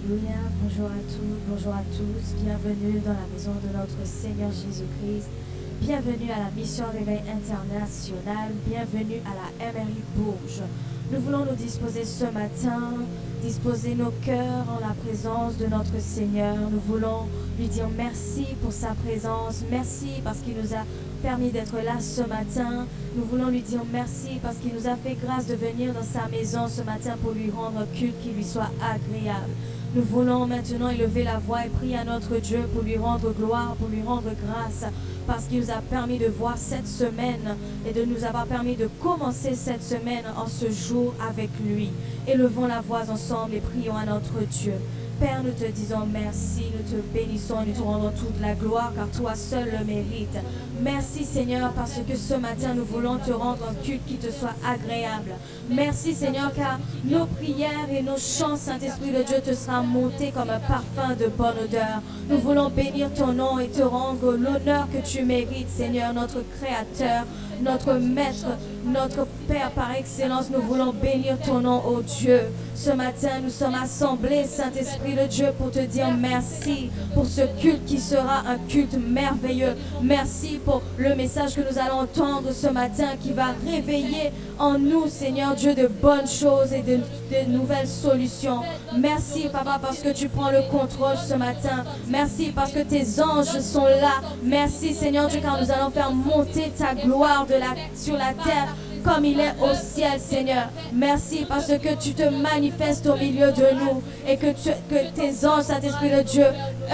Alléluia, bonjour à toutes, bonjour à tous, bienvenue dans la maison de notre Seigneur Jésus-Christ, bienvenue à la mission Réveil International, bienvenue à la MRI Bourges. Nous voulons nous disposer ce matin, disposer nos cœurs en la présence de notre Seigneur. Nous voulons lui dire merci pour sa présence, merci parce qu'il nous a permis d'être là ce matin. Nous voulons lui dire merci parce qu'il nous a fait grâce de venir dans sa maison ce matin pour lui rendre un culte qui lui soit agréable. Nous voulons maintenant élever la voix et prier à notre Dieu pour lui rendre gloire, pour lui rendre grâce, parce qu'il nous a permis de voir cette semaine et de nous avoir permis de commencer cette semaine en ce jour avec lui. Élevons la voix ensemble et prions à notre Dieu. Père, nous te disons merci, nous te bénissons, nous te rendons toute la gloire car toi seul le mérites. Merci Seigneur parce que ce matin nous voulons te rendre un culte qui te soit agréable. Merci Seigneur car nos prières et nos chants, Saint-Esprit de Dieu, te sera monté comme un parfum de bonne odeur. Nous voulons bénir ton nom et te rendre l'honneur que tu mérites Seigneur, notre Créateur, notre Maître, notre Père par excellence. Nous voulons bénir ton nom, ô Dieu. Ce matin, nous sommes assemblés, Saint-Esprit de Dieu, pour te dire merci pour ce culte qui sera un culte merveilleux. Merci pour le message que nous allons entendre ce matin qui va réveiller en nous, Seigneur Dieu, de bonnes choses et de nouvelles solutions. Merci, Papa, parce que tu prends le contrôle ce matin. Merci parce que tes anges sont là. Merci, Seigneur Dieu, car nous allons faire monter ta gloire sur la terre comme il est au ciel, Seigneur. Merci parce que tu te manifestes au milieu de nous et que tes anges, Saint-Esprit de Dieu,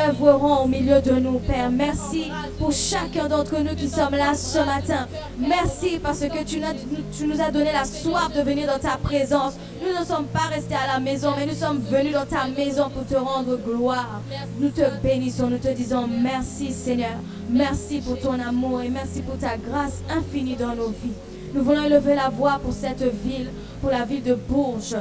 œuvreront au milieu de nous, Père. Merci pour chacun d'entre nous qui sommes là ce matin. Merci parce que tu nous as donné la soif de venir dans ta présence. Nous ne sommes pas restés à la maison, mais nous sommes venus dans ta maison pour te rendre gloire. Nous te bénissons, nous te disons merci, Seigneur. Merci pour ton amour et merci pour ta grâce infinie dans nos vies. Nous voulons élever la voix pour cette ville, pour la ville de Bourges.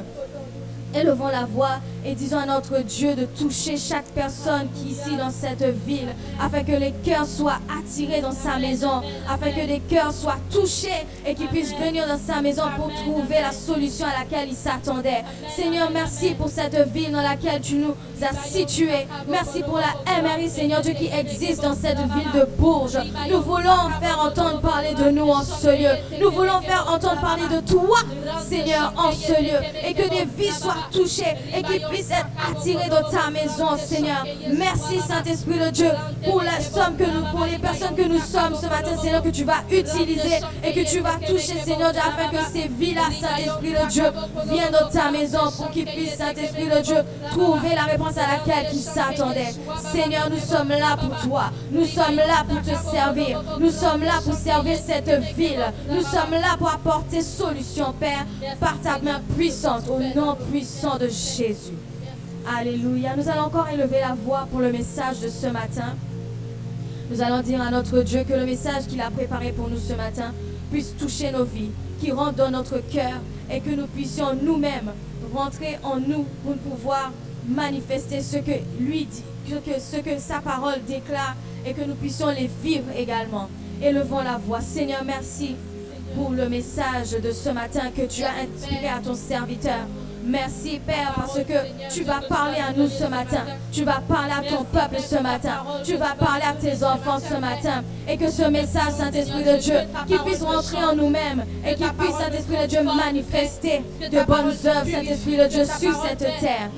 Élevons la voix et disons à notre Dieu de toucher chaque personne qui est ici dans cette ville, afin que les cœurs soient attirés dans sa maison, afin que les cœurs soient touchés et qu'ils puissent venir dans sa maison pour trouver la solution à laquelle ils s'attendaient. Seigneur, merci pour cette ville dans laquelle tu nous as situés. Merci pour la MRI, Seigneur Dieu, qui existe dans cette ville de Bourges. Nous voulons faire entendre parler de nous en ce lieu. Nous voulons faire entendre parler de toi, Seigneur, en ce lieu. Et que des vies soient touchés et qu'ils puissent être attirés dans ta maison, Seigneur. Merci, Saint-Esprit de Dieu, pour la somme que nous, pour les personnes que nous sommes ce matin, Seigneur, que tu vas utiliser et que tu vas toucher, Seigneur, afin que ces vies-là, Saint-Esprit de Dieu, viennent dans ta maison pour qu'ils puissent, Saint-Esprit de Dieu, trouver la réponse à laquelle ils s'attendaient. Seigneur, nous sommes là pour toi. Nous sommes là pour te servir. Nous sommes là pour servir cette ville. Nous sommes là pour apporter solution, Père, par ta main puissante, au nom puissant de Jésus. Alléluia. Nous allons encore élever la voix pour le message de ce matin. Nous allons dire à notre Dieu que le message qu'il a préparé pour nous ce matin puisse toucher nos vies, qu'il rentre dans notre cœur et que nous puissions nous-mêmes rentrer en nous pour pouvoir manifester ce que lui dit, ce que sa parole déclare et que nous puissions les vivre également. Élevons la voix. Seigneur, merci pour le message de ce matin que tu as inspiré à ton serviteur. Merci Père parce que tu vas parler à nous ce matin. Tu vas parler à ton peuple ce matin. Tu vas parler à tes enfants ce matin. Et que ce message, Saint-Esprit de Dieu, qui puisse rentrer en nous-mêmes et qui puisse, Saint-Esprit de Dieu, manifester de bonnes œuvres, Saint-Esprit de Dieu, sur cette terre.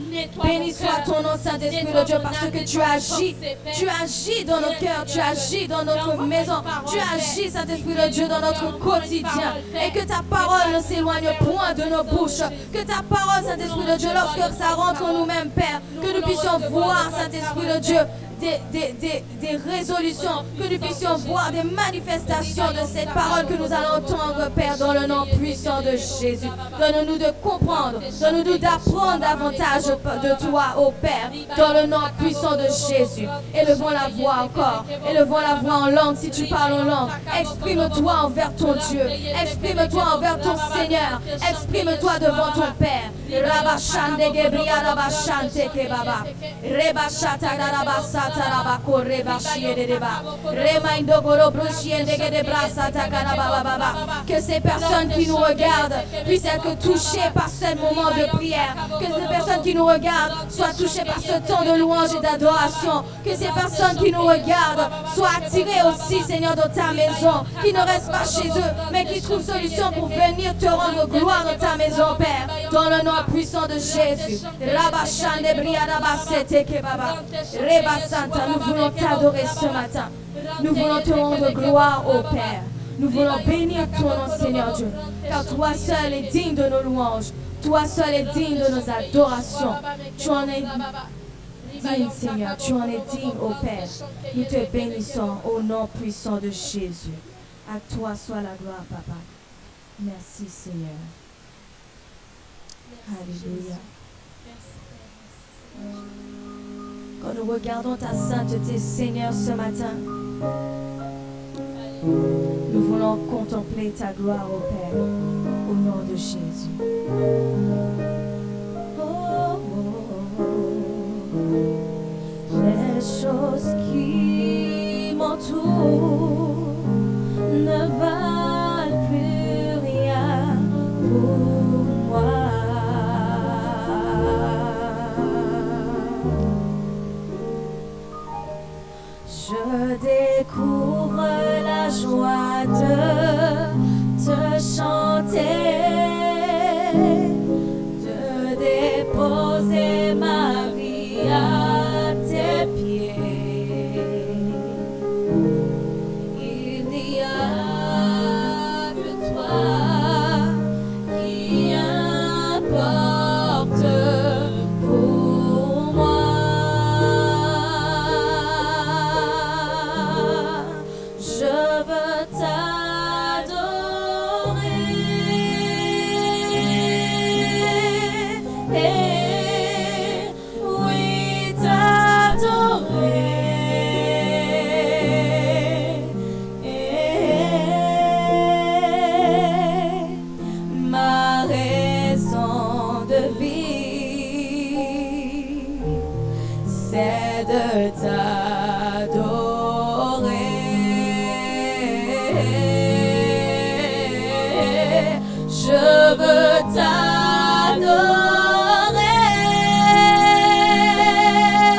Béni soit ton nom, Saint-Esprit de Dieu, parce que tu agis. Tu agis dans nos cœurs. Tu agis dans notre maison. Tu agis, Saint-Esprit de Dieu, dans notre quotidien. Et que ta parole ne s'éloigne point de nos bouches. Que ta parole, Saint-Esprit de Dieu, lorsque ça rentre en nous-mêmes, Père, que nous puissions voir, Saint-Esprit de Dieu, des résolutions, que nous puissions voir des manifestations de cette parole que nous allons entendre, Père, dans le nom puissant de Jésus. Donne-nous de comprendre, donne-nous d'apprendre davantage de toi, ô Père, dans le nom puissant de Jésus. Élevons la voix encore, élevons la voix en langue si tu parles en langue. Exprime-toi envers ton Dieu, exprime-toi envers ton Seigneur, exprime-toi devant ton Père. Rabashande Gebria Rabashante Keba. baba. Reba shata raba sata raba ko reba shiere deba. Rema indogoro broshiende de brasa takaraba baba. Que ces personnes qui nous regardent puissent être touchées par ce moment de prière. Que ces personnes qui nous regardent soient touchées par ce temps de louange et d'adoration. Que ces personnes qui nous regardent soient attirées aussi, Seigneur, dans ta maison. Qui ne restent pas chez eux, mais qui trouvent solution pour venir te rendre gloire dans ta maison, Père. Dans le nom puissant de Jésus. Nous voulons t'adorer ce matin. Nous voulons te rendre gloire au Père. Nous voulons bénir ton nom, Seigneur Dieu. Car toi seul es digne de nos louanges. Toi seul es digne de nos adorations. Tu en es digne, Seigneur. Tu en es digne, ô Père. Nous te bénissons au nom puissant de Jésus. À toi soit la gloire, Papa. Merci, Seigneur. Alléluia. Quand nous regardons ta sainteté, Seigneur, ce matin, nous voulons contempler ta gloire, ô Père, au nom de Jésus. Les choses qui m'entourent ne valent plus rien pour moi. Je découvre la joie de te chanter, de déposer ma vie à tes pieds. Il n'y a que toi qui importe pour moi. Je veux t'adorer, oui t'adorer, ma raison de vie, c'est de t'adorer. Je veux t'adorer,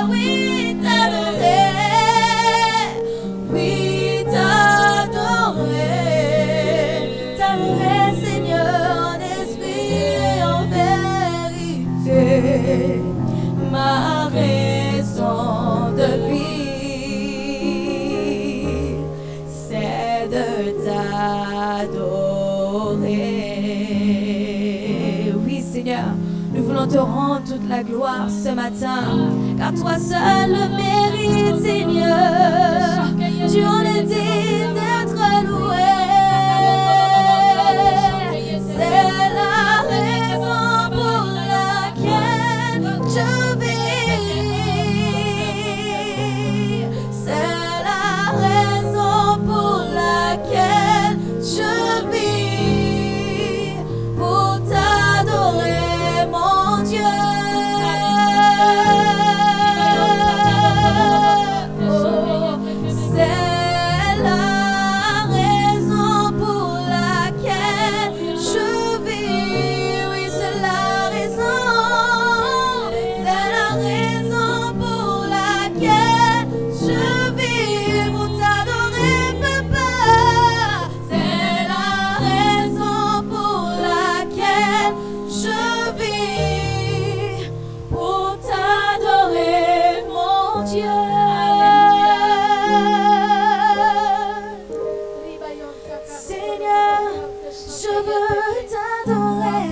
oui t'adorer, oui t'adorer, t'adorer Seigneur en esprit et en vérité, ma raison de vie, c'est de t'adorer. Oui Seigneur, nous voulons te rendre toute la gloire ce matin, car toi seul le mérite, Seigneur. Tu en es digne d'être loué. C'est la raison pour laquelle je vis. C'est la raison pour laquelle je vis, pour t'adorer, mon Dieu. Oh, c'est la raison pour laquelle je vis. Oui, c'est la raison. C'est la raison pour laquelle je vis, pour t'adorer, Papa. C'est la raison pour laquelle je vis, pour t'adorer, mon Dieu. Seigneur, je veux t'adorer,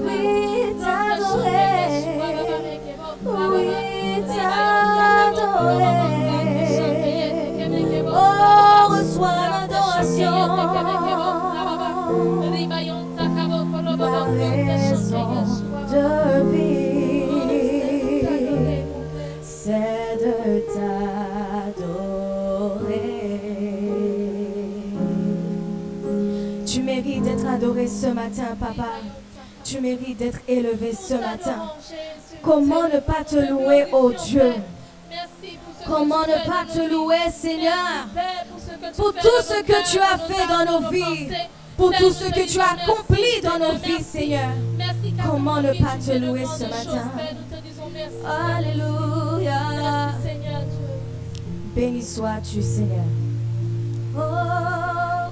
oui t'adorer, oui t'adorer. Oh, reçois l'adoration, ma raison de vie, c'est de t'adorer. Tu mérites d'être adoré ce matin, Papa. Tu mérites d'être élevé ce matin. Comment ne pas te louer, oh Dieu? Comment ne pas te louer, Seigneur, pour tout ce que tu as fait dans nos vies, pour tout ce que tu as accompli dans nos vies, Seigneur. Comment ne pas te louer ce matin? Alléluia. Béni sois-tu, Seigneur. Oh,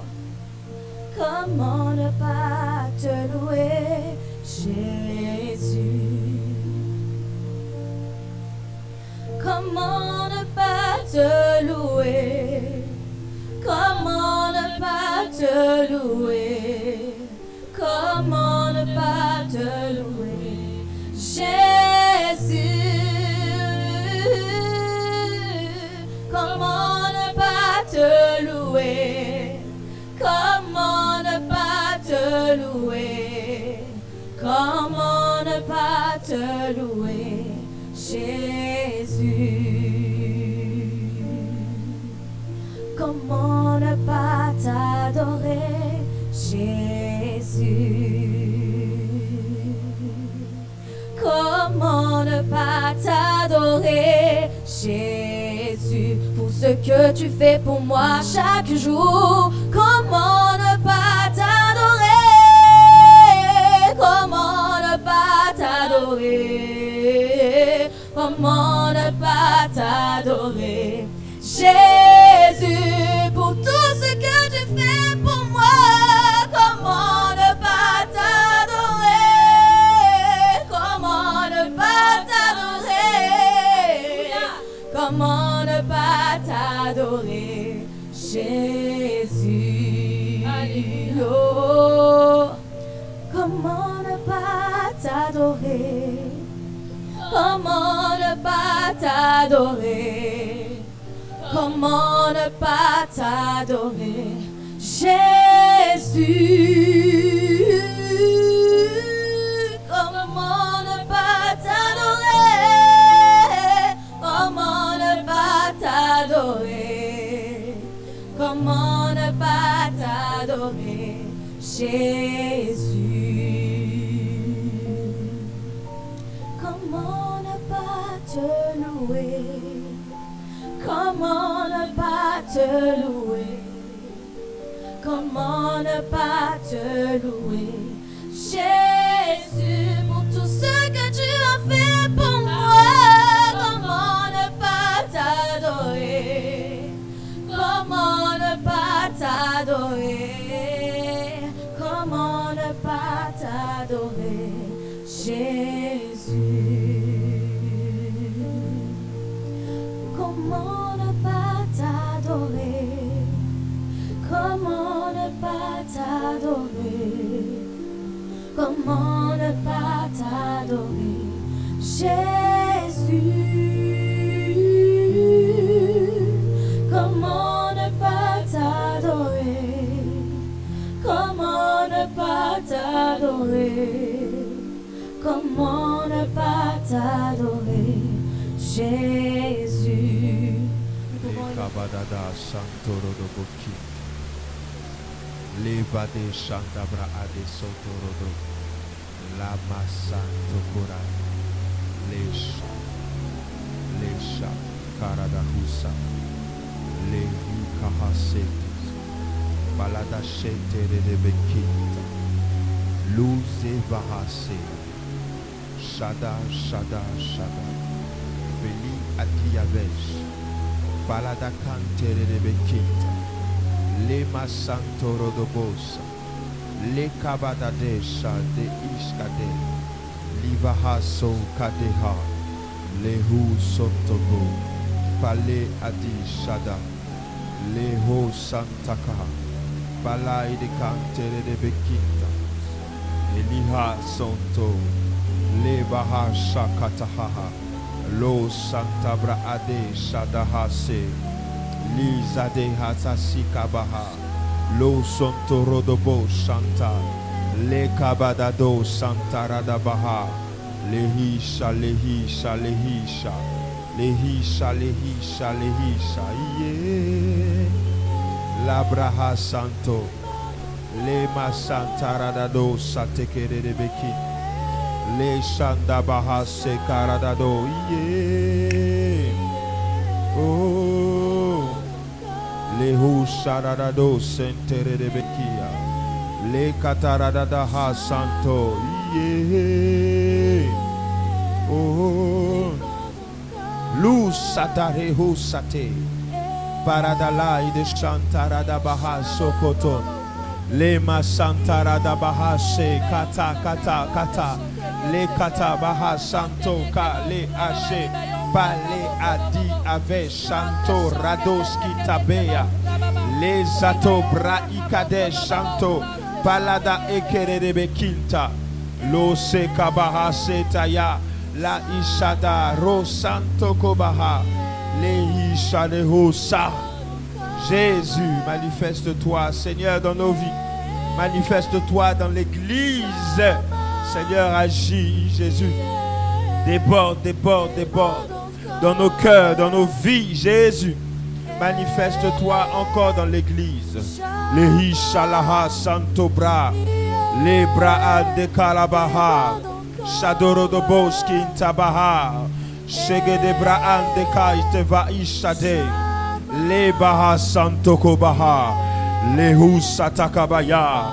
comment ne pas te louer, Jésus? Comment ne pas te louer? Comment ne pas te louer? Comment ne pas te louer, Jésus? Comment ne pas te louer? Comment ne pas te louer? Comment ne pas te louer, Jésus? Comment ne pas t'adorer, Jésus? Comment ne pas t'adorer, Jésus, pour ce que tu fais pour moi chaque jour? Comment ne pas t'adorer? Comment ne pas t'adorer? Comment ne pas t'adorer, Jésus, pour tout ce que tu fais pour moi? Comment ne pas t'adorer? Comment ne pas t'adorer? Comment ne pas t'adorer, Jésus? Oh, comment ne pas t'adorer? Comment ne pas t'adorer? Comment ne pas t'adorer, Jésus? Comment ne pas t'adorer? Comment ne pas t'adorer? Comment ne pas t'adorer, Jésus? Comment ne pas te louer? Comment ne pas te louer? Comment ne pas te louer, Jésus, pour tout ce que tu as fait pour moi? Comment ne pas t'adorer? Comment ne pas t'adorer? Comment ne pas t'adorer, Jésus? Comment ne pas t'adorer? Comment ne pas t'adorer? Comment ne pas t'adorer, Jésus? Comment ne pas t'adorer? Comment ne pas t'adorer? Comment ne pas t'adorer, Jésus? Kabadada Santoro do Boki Levade Shantabra Ade Sotoro Lama Santo Kura Lesha Karada Husa Lehi Kahasetis Balada Shente de Bekita Luze Vahase Shada Beli Atiyavesh Balada Cantere de Bekita Lema Santo Rodobosa Le Kabadadesha de Iskade Livahaso Kadeha Lehu Sotogo Pale Adi Shada Leho Santaka Balai de Cantere de Bekita Eliha Santo Levaha Shakataha Lo Santabra Ade Shadahase Liza de Hatasika Baha Lo Santo Rodobo Shanta Le Kabadado Santa Radabaha Lehisha Iye Labraha Santo Lema Santa Radado Satekere de Beki Le shanda bahase karadado. Yeah. Oh. Le hu sharadado sentere de bekia. Le kataradada ha santo. Yeah. Oh. Lu satare hu sate. Paradala ide shantarada baha sokoton. Le masantarada baha se kata kata kata. Le kata baha santo ka le ashe. Pale adi ave santo radoski tabeya. Le zato bra ikade santo. Palada ekerebe kinta. Lo se kabaha setaya. La ishada ro santo kobaha. Le ishade hosa. Jésus, manifeste-toi, Seigneur, dans nos vies. Manifeste-toi dans l'église. Seigneur, agis, Jésus. Déborde, déborde, déborde. Dans nos cœurs, dans nos vies, Jésus. Manifeste-toi encore dans l'église. Le ishalaha santo bra. Le bra de kalabaha. Shadoro do boski intabaha. Shege de bra de kaite va ishade. Le baha santo kobaha. Le husatakabaya.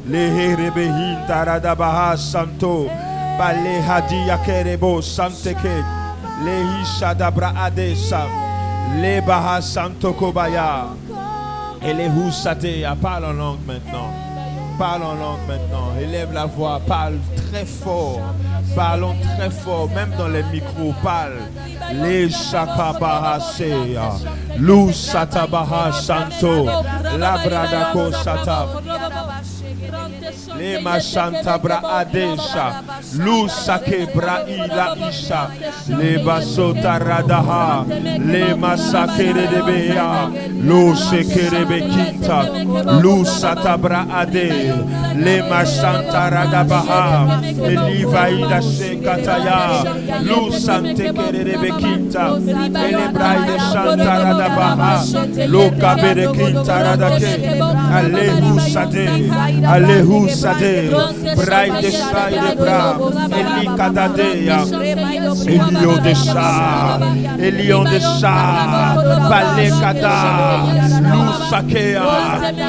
Le herebehin taradabaha santo. Bale hadia kerebo santeke. Le ishadabra adesa. Le baha santo kobaya. Et les husatea. Parle en langue maintenant. Parle en langue maintenant. Élève la voix. Parle très fort. Parlons très fort. Même dans les micros. Parle. Les shakabaha seya. Lu satabaha santo. Labradako sata. Le machanta bra adesha. Lu sake bra ila isha. Le basota radaha. Le masakere de beya. Lu sekere bekinta. Lu satabra ade. Le machanta radabaha. Eliva ida shekataya. Lu sante kere de bekinta. Ele braide shanta radabaha. Lu kabere kinta radake. Alehu sade. Alehu sade. Braide shaide bra. Eli kadadea. Elion de sha. Elion de sha. Bale kada. Lu sakea.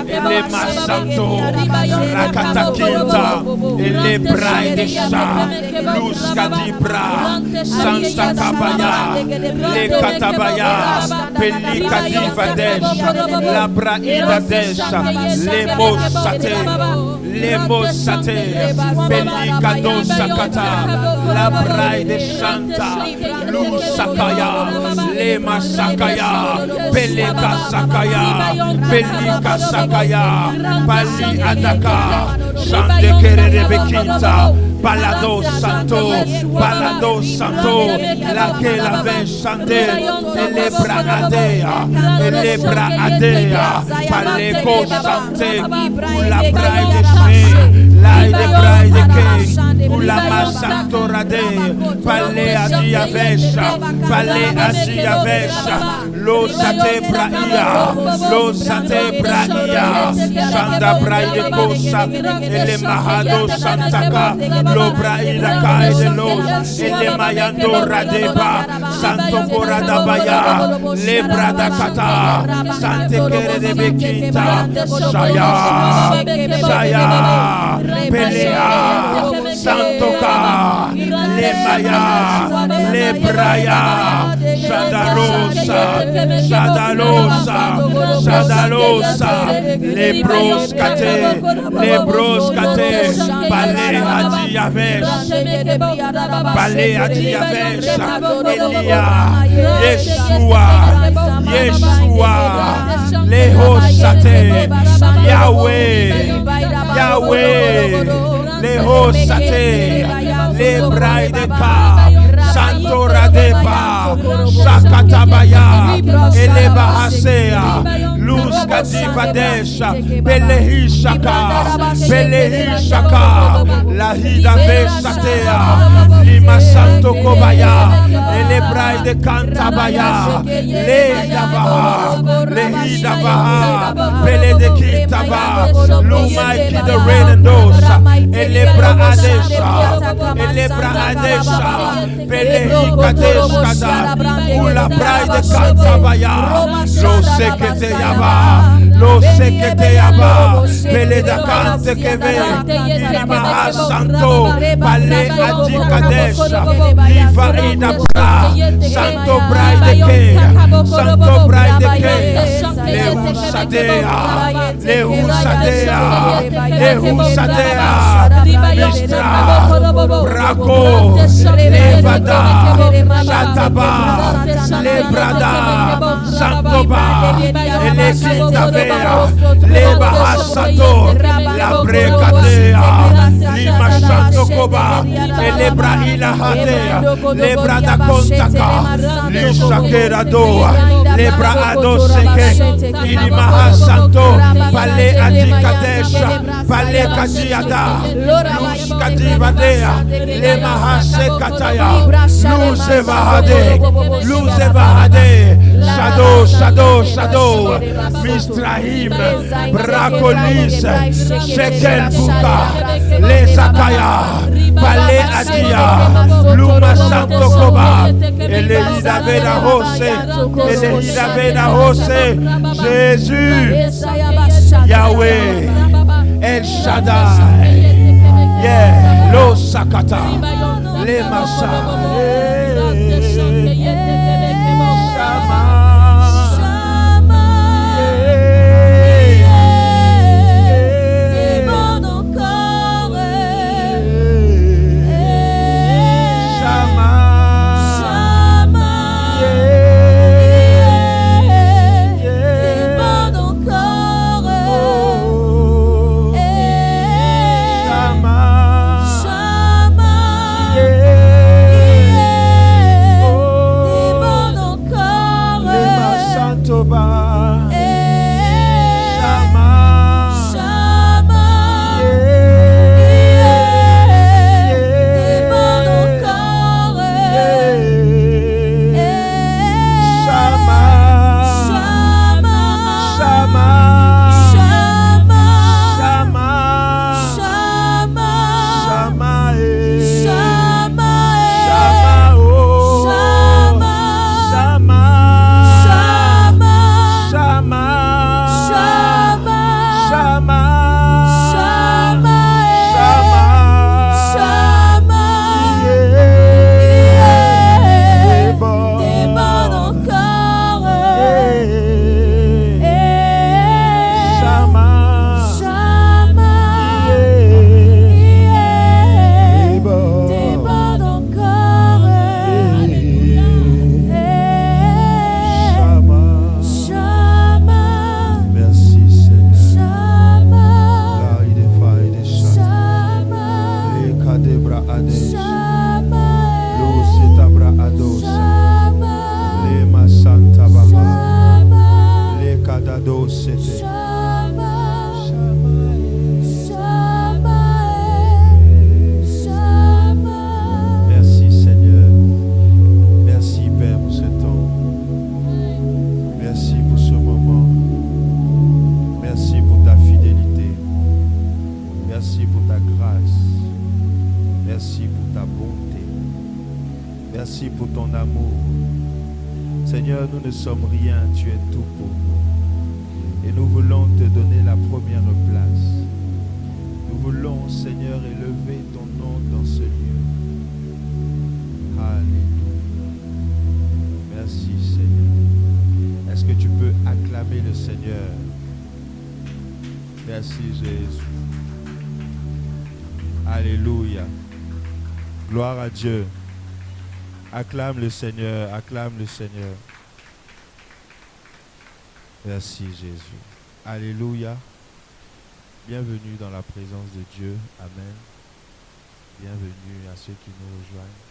Ele masanto. Rakata kinta. Ele braide sha. Lu skadibra. Santa kabaya. Le katabaya. Peli kadiva desha. La braida desha. Le mosate. Le mosate. Peli kado sakata. La braide shanta. Lu sakaya. Le masakaya. Pele kasakaya. Peli kasakaya. Pali adaka. Shante kere bekinta. Balado santo, balado santo, laquelle avait chanté, elle est bradea, paleko santé, ou la braille de l'ail de braille de king, ou la masanto rade, palé adiavesha, lo sate braia, chanda braille de kosa, ele mahado santaka. Lobra ila kai de los, ele mayando radeba, santo corada baya, lebra da kata, sante kere de bekinta, shaya, pelea, santo ka, le maya, lebraya, shadalosa, lebroskate, pale haji Balé à Diavesh, Elia, Yeshua, Lehosate, Yahweh, Lehosate, Lebraideka, Santo Radeba, Shakatabaya, Elebahasea, Luz Kadivadesha, Belehishaka, Lahida Veshatea, Lima Santo Kobaya, Elebraide de Cantabaya, Le Davaha, Le Davaha, Pele de Kitava, Lumai ki the Renendosa, Elebra Adesha, Elebra Adesha, Pele Hikadeshkada, Ula Brai de Cantabaya, Lo Sekete Yaba, Lo Sekete Yaba, Pele da Cante Keve, Ilimaha Santo, Pale Adikadesha, Liva Ida Bra, Santo Brai de Kea, Santo Brai de Kea, Le Husadea, Le Husadea, Le Husadea, Mistra, Braco, Levada, Shataba, Lebrada, Santoba, Elekitavea, Leba Hasato, La Brecadea, Lima Santo Koba, Elebra Ilahadea, Lebra da Contaka, Lishakera Doa, Lebra Adoseke, Ilimaha Santo, Pale Adikadesha, Pale Kajiada, Lush Kadivadea, Lemaha Sekataya, Luzevahade, Luzevahade, Shadow, Shadow, Shadow, Mistrahim, Bracolis, Shekel Buka, Lesakaya, Pale Adia, Luma Santo Koba, Elehida Veda Hose, Elehida Veda Hose, Jésus, Yahweh, El Shaddai, yeah, Lo Sakata, Le Masa, Merci pour ton amour. Seigneur, nous ne sommes rien, tu es tout pour nous. Et nous voulons te donner la première place. Nous voulons, Seigneur, élever ton nom dans ce lieu. Alléluia. Merci, Seigneur. Est-ce que tu peux acclamer le Seigneur? Merci, Jésus. Alléluia. Gloire à Dieu. Acclame le Seigneur, acclame le Seigneur. Merci Jésus. Alléluia. Bienvenue dans la présence de Dieu. Amen. Bienvenue à ceux qui nous rejoignent.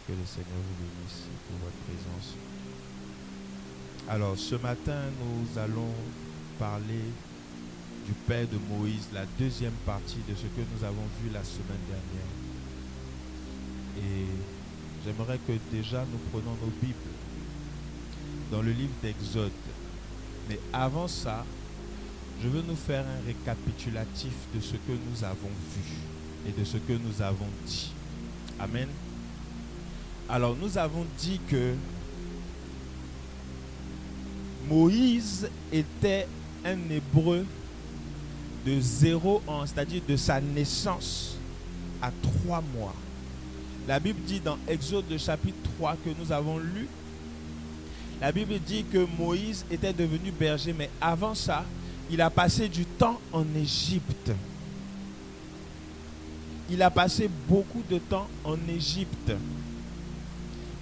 Que le Seigneur vous bénisse pour votre présence. Alors ce matin, nous allons parler du Père de Moïse, la deuxième partie de ce que nous avons vu la semaine dernière. Et j'aimerais que déjà nous prenions nos Bibles dans le livre d'Exode. Mais avant ça, je veux nous faire un récapitulatif de ce que nous avons vu et de ce que nous avons dit. Amen. Alors, nous avons dit que Moïse était un Hébreu de 0 ans, c'est-à-dire de sa naissance à 3 mois. La Bible dit dans Exode chapitre 3 que nous avons lu, la Bible dit que Moïse était devenu berger, mais avant ça, il a passé du temps en Égypte. Il a passé beaucoup de temps en Égypte.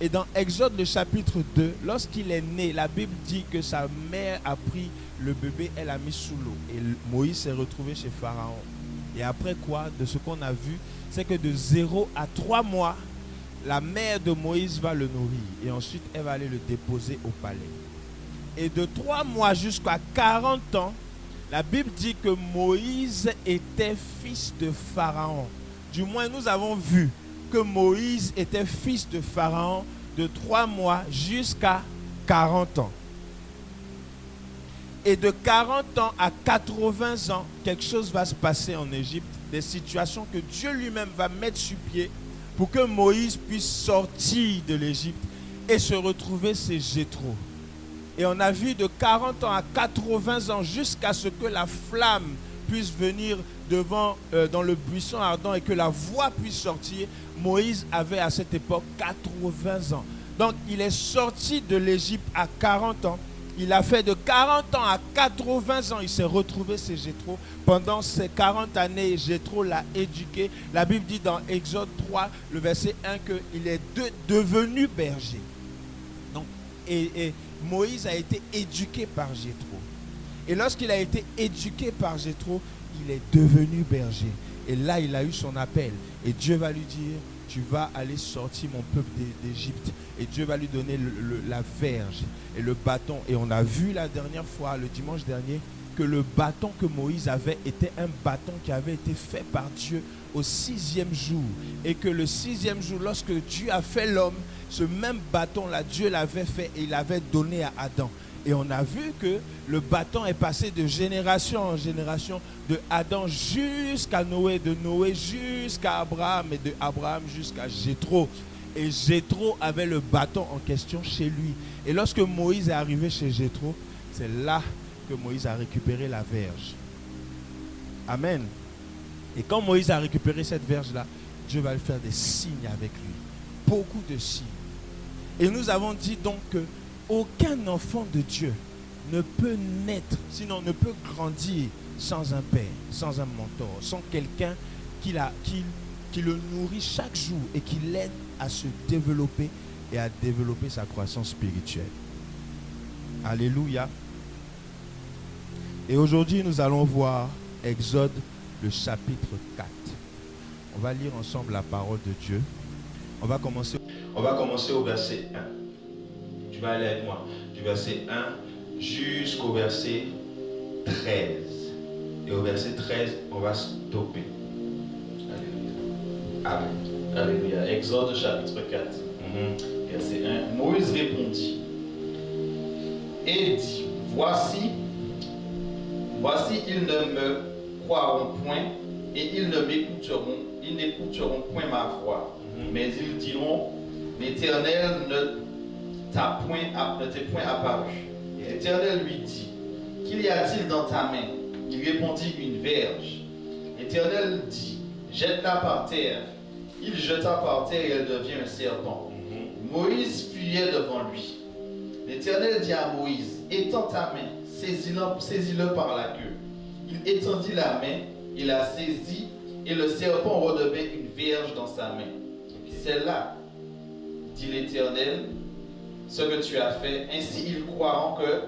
Et dans Exode le chapitre 2, lorsqu'il est né, la Bible dit que sa mère a pris le bébé, elle l'a mis sous l'eau. Et Moïse s'est retrouvé chez Pharaon. Et après quoi, de ce qu'on a vu, c'est que de 0 à 3 mois, la mère de Moïse va le nourrir. Et ensuite, elle va aller le déposer au palais. Et de 3 mois jusqu'à 40 ans, la Bible dit que Moïse était fils de Pharaon. Du moins, nous avons vu que Moïse était fils de Pharaon de 3 mois jusqu'à 40 ans. Et de 40 ans à 80 ans, quelque chose va se passer en Égypte, des situations que Dieu lui-même va mettre sur pied pour que Moïse puisse sortir de l'Égypte et se retrouver chez Jéthro. Et on a vu de 40 ans à 80 ans jusqu'à ce que la flamme puisse venir devant dans le buisson ardent et que la voix puisse sortir. Moïse avait à cette époque 80 ans. Donc il est sorti de l'Égypte à 40 ans. Il a fait de 40 ans à 80 ans. Il s'est retrouvé chez Jéthro. Pendant ces 40 années, Jéthro l'a éduqué. La Bible dit dans Exode 3, le verset 1, qu'il est devenu berger. Donc, et Moïse a été éduqué par Jéthro. Et lorsqu'il a été éduqué par Jéthro, il est devenu berger. Et là, il a eu son appel. Et Dieu va lui dire, tu vas aller sortir mon peuple d'Égypte. Et Dieu va lui donner la verge et le bâton. Et on a vu la dernière fois, le dimanche dernier, que le bâton que Moïse avait était un bâton qui avait été fait par Dieu au 6e jour. Et que le 6e jour, lorsque Dieu a fait l'homme, ce même bâton-là, Dieu l'avait fait et il l'avait donné à Adam. Et on a vu que le bâton est passé de génération en génération, de Adam jusqu'à Noé, de Noé jusqu'à Abraham et de Abraham jusqu'à Jéthro. Et Jéthro avait le bâton en question chez lui. Et lorsque Moïse est arrivé chez Jéthro, c'est là que Moïse a récupéré la verge. Amen. Et quand Moïse a récupéré cette verge-là, Dieu va lui faire des signes avec lui. Beaucoup de signes. Et nous avons dit donc que aucun enfant de Dieu ne peut naître, sinon ne peut grandir sans un père, sans un mentor, sans quelqu'un qui le nourrit chaque jour et qui l'aide à se développer et à développer sa croissance spirituelle. Alléluia. Et aujourd'hui, nous allons voir Exode, le chapitre 4. On va lire ensemble la parole de Dieu. On va commencer au verset 1. Tu vas aller avec moi du verset 1 jusqu'au verset 13. Et au verset 13, on va stopper. Alléluia. Amen. Alléluia. Exode chapitre 4, verset 1. Moïse répondit et dit, voici, ils ne me croiront point et ils n'écouteront point ma voix. Mais ils diront, l'Éternel ne t'est point apparu. L'Éternel lui dit, qu'y a-t-il dans ta main? Il répondit, une verge. L'Éternel dit, jette-la par terre. Il jeta par terre et elle devient un serpent. Moïse fuyait devant lui. L'Éternel dit à Moïse, étends ta main, saisis-le par la queue. Il étendit la main, il la saisit, et le serpent redevint une verge dans sa main. C'est là, dit l'Éternel, ce que tu as fait. Ainsi ils croiront que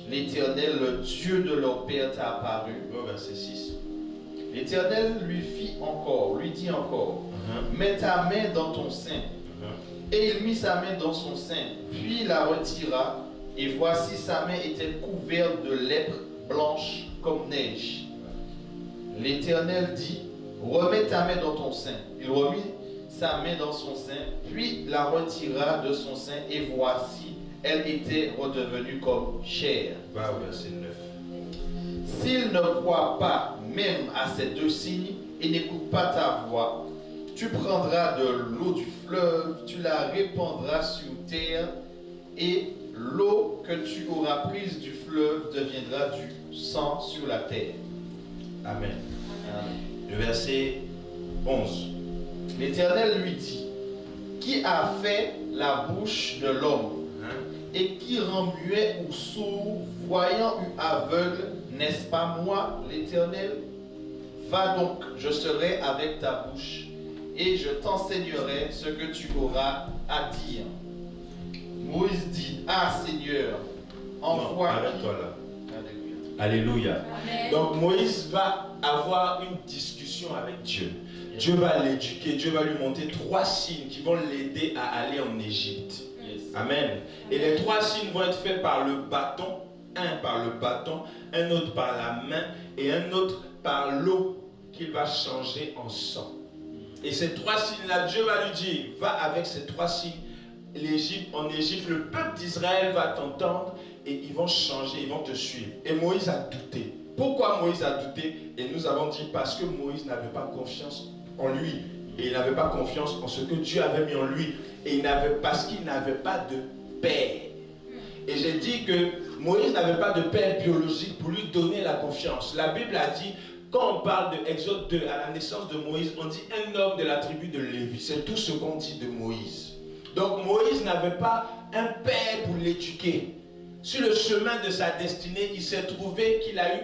l'Éternel, le Dieu de leur père, t'a apparu. Verset 6. L'Éternel lui dit encore, mets ta main dans ton sein. Et il mit sa main dans son sein, puis la retira, et voici sa main était couverte de lèpre blanche comme neige. L'Éternel dit, remets ta main dans ton sein. Il remit sa main dans son sein, puis la retira de son sein, et voici, elle était redevenue comme chair. Va au verset 9. S'il ne croit pas même à ces deux signes et n'écoute pas ta voix, tu prendras de l'eau du fleuve, tu la répandras sur terre, et l'eau que tu auras prise du fleuve deviendra du sang sur la terre. Amen. Amen. Le verset 11. L'Éternel lui dit, qui a fait la bouche de l'homme et qui rend muet ou sourd, voyant ou aveugle, n'est-ce pas moi, l'Éternel? Va donc, je serai avec ta bouche, et je t'enseignerai ce que tu auras à dire. Moïse dit, ah Seigneur, envoie... Arrête-toi là. Alléluia. Alléluia. Donc Moïse va avoir une discussion avec Dieu. Dieu va l'éduquer, Dieu va lui montrer 3 signes qui vont l'aider à aller en Égypte. Amen. Et les 3 signes vont être faits par le bâton. Un par le bâton, un autre par la main et un autre par l'eau qu'il va changer en sang. Et ces 3 signes-là, Dieu va lui dire, va avec ces 3 signes en Égypte, le peuple d'Israël va t'entendre et ils vont changer, ils vont te suivre. Et Moïse a douté. Pourquoi Moïse a douté? Et nous avons dit parce que Moïse n'avait pas confiance en lui. Et il n'avait pas confiance en ce que Dieu avait mis en lui. Et parce qu'il n'avait pas de père. Et j'ai dit que Moïse n'avait pas de père biologique pour lui donner la confiance. La Bible a dit, quand on parle de Exode 2, à la naissance de Moïse, on dit un homme de la tribu de Lévi. C'est tout ce qu'on dit de Moïse. Donc Moïse n'avait pas un père pour l'éduquer. Sur le chemin de sa destinée, il s'est trouvé qu'il a eu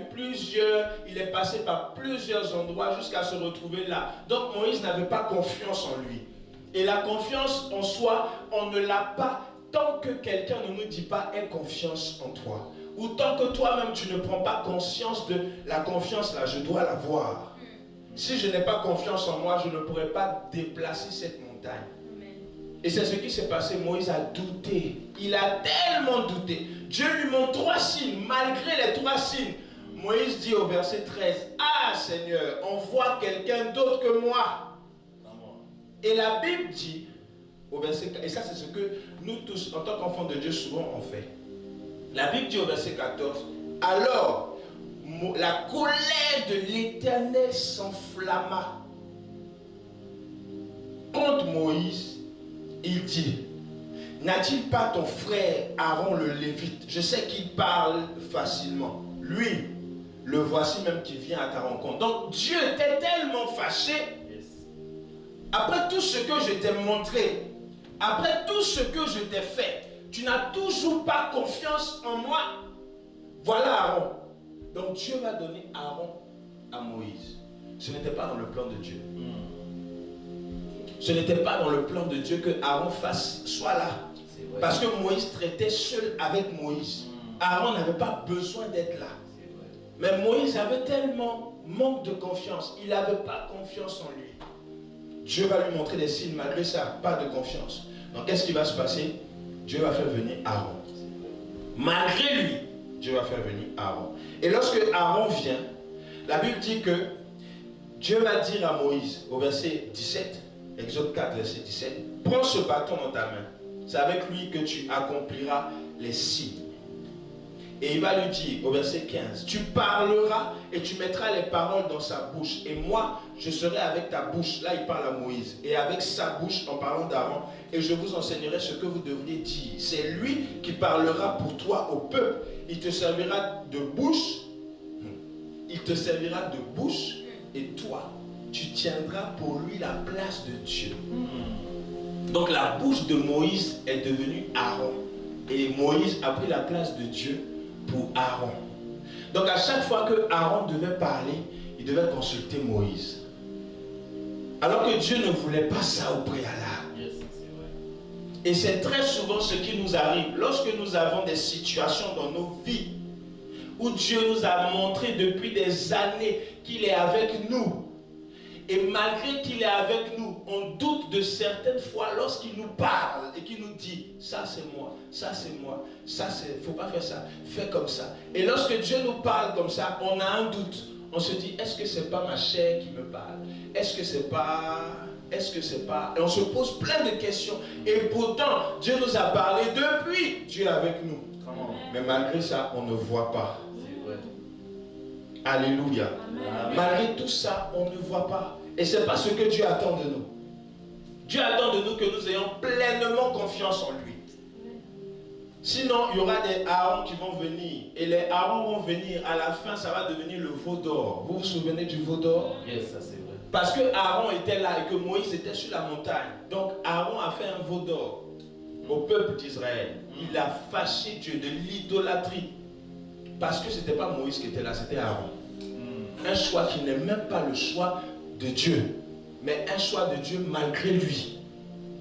il est passé par plusieurs endroits jusqu'à se retrouver là. Donc Moïse n'avait pas confiance en lui. Et la confiance en soi, on ne l'a pas tant que quelqu'un ne nous dit pas aie confiance en toi. Ou tant que toi-même tu ne prends pas conscience de la confiance là, je dois l'avoir. Si je n'ai pas confiance en moi, je ne pourrai pas déplacer cette montagne. Et c'est ce qui s'est passé. Moïse a douté. Il a tellement douté. Dieu lui montre 3 signes. Malgré les 3 signes, Moïse dit au verset 13, ah Seigneur, envoie quelqu'un d'autre que moi. Et la Bible dit, au verset 4, et ça c'est ce que nous tous, en tant qu'enfants de Dieu, souvent on fait. La Bible dit au verset 14, alors la colère de l'Éternel s'enflamma contre Moïse. Il dit, n'a-t-il pas ton frère Aaron le Lévite? Je sais qu'il parle facilement. Lui, le voici même qui vient à ta rencontre. Donc Dieu était tellement fâché. Après tout ce que je t'ai montré, après tout ce que je t'ai fait, tu n'as toujours pas confiance en moi. Voilà Aaron. Donc Dieu va donner Aaron à Moïse. Ce n'était pas dans le plan de Dieu. Ce n'était pas dans le plan de Dieu que Aaron soit là. Parce que Moïse traitait seul avec Moïse. Aaron n'avait pas besoin d'être là. Mais Moïse avait tellement manque de confiance. Il n'avait pas confiance en lui. Dieu va lui montrer des signes, malgré ça, pas de confiance. Donc qu'est-ce qui va se passer? Dieu va faire venir Aaron. Malgré lui, Dieu va faire venir Aaron. Et lorsque Aaron vient, la Bible dit que Dieu va dire à Moïse, au verset 17, Exode 4, verset 17, prends ce bâton dans ta main. C'est avec lui que tu accompliras les signes. Et il va lui dire, au verset 15, tu parleras et tu mettras les paroles dans sa bouche. Et moi, je serai avec ta bouche. Là, il parle à Moïse. Et avec sa bouche, en parlant d'Aaron. Et je vous enseignerai ce que vous devriez dire. C'est lui qui parlera pour toi au peuple. Il te servira de bouche. Il te servira de bouche. Et toi, tu tiendras pour lui la place de Dieu. Donc la bouche de Moïse est devenue Aaron. Et Moïse a pris la place de Dieu pour Aaron. Donc à chaque fois que Aaron devait parler, il devait consulter Moïse. Alors que Dieu ne voulait pas ça au préalable. Et c'est très souvent ce qui nous arrive lorsque nous avons des situations dans nos vies où Dieu nous a montré depuis des années qu'il est avec nous. Et malgré qu'il est avec nous, on doute de certaines fois lorsqu'il nous parle et qu'il nous dit ça c'est moi, ça c'est moi, ça c'est, faut pas faire ça, fais comme ça. Et lorsque Dieu nous parle comme ça, on a un doute. On se dit, est-ce que c'est pas ma chair qui me parle? Est-ce que c'est pas est-ce que c'est pas... Et on se pose plein de questions. Et pourtant, Dieu nous a parlé depuis. Dieu est avec nous. Mais malgré ça, on ne voit pas. C'est vrai. Alléluia. Amen. Malgré tout ça, on ne voit pas. Et c'est pas ce que Dieu attend de nous. Dieu attend de nous que nous ayons pleinement confiance en lui. Sinon, il y aura des Aaron qui vont venir. Et les Aaron vont venir. À la fin, ça va devenir le veau d'or. Vous vous souvenez du veau d'or? Yes, ça c'est vrai. Parce que Aaron était là et que Moïse était sur la montagne. Donc Aaron a fait un veau d'or au peuple d'Israël. Il a fâché Dieu de l'idolâtrie. Parce que ce n'était pas Moïse qui était là, c'était Aaron. Un choix qui n'est même pas le choix de Dieu, mais un choix de Dieu malgré lui.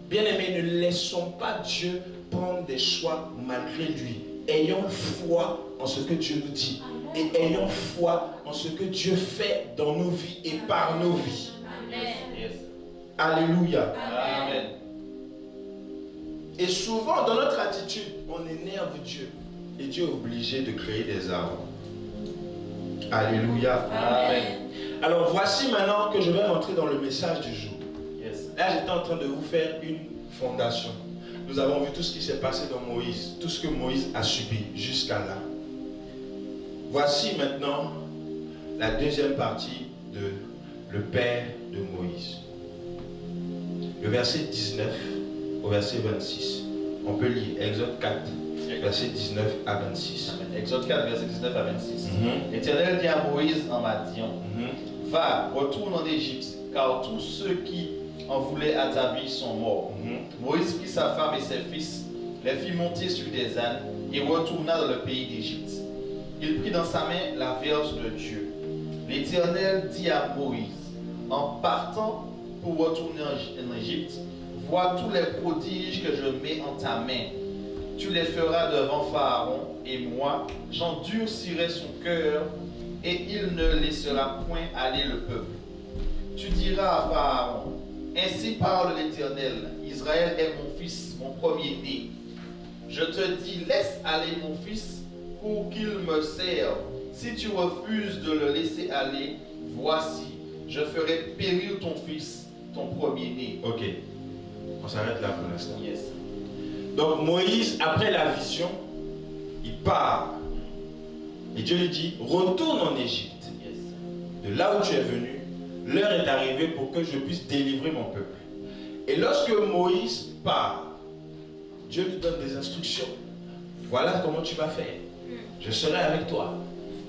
Bien-aimés, ne laissons pas Dieu prendre des choix malgré lui. Ayons foi en ce que Dieu nous dit. Et ayons foi en ce que Dieu fait dans nos vies et par nos vies. Amen. Yes. Alléluia. Amen. Et souvent, dans notre attitude, on énerve Dieu. Et Dieu est obligé de créer des arbres. Alléluia. Amen. Alors voici maintenant que je vais rentrer dans le message du jour. Yes. Là, j'étais en train de vous faire une fondation. Nous avons vu tout ce qui s'est passé dans Moïse, tout ce que Moïse a subi jusqu'à là. Voici maintenant la deuxième partie de le Père de Moïse. Le verset 19 au verset 26. On peut lire Exode 4, verset 19 à 26. Amen. Exode 4, verset 19 à 26. L'Éternel dit à Moïse en Madian, va, retourne en Égypte, car tous ceux qui en voulaient à ta vie sont morts. Moïse prit sa femme et ses fils, les fit monter sur des ânes et retourna dans le pays d'Égypte. Il prit dans sa main la verge de Dieu. L'Éternel dit à Moïse, en partant pour retourner en Égypte, vois tous les prodiges que je mets en ta main. Tu les feras devant Pharaon, et moi, j'endurcirai son cœur, et il ne laissera point aller le peuple. Tu diras à Pharaon, ainsi parle l'Éternel, Israël est mon fils, mon premier-né. Je te dis, laisse aller mon fils pour qu'il me serve. Si tu refuses de le laisser aller, voici, je ferai périr ton fils, ton premier-né. Ok, on s'arrête là pour l'instant. Yes. Donc Moïse, après la vision, il part. Et Dieu lui dit, retourne en Égypte. Yes. De là où tu es venu, l'heure est arrivée pour que je puisse délivrer mon peuple. Et lorsque Moïse part, Dieu lui donne des instructions. Voilà comment tu vas faire. Je serai avec toi.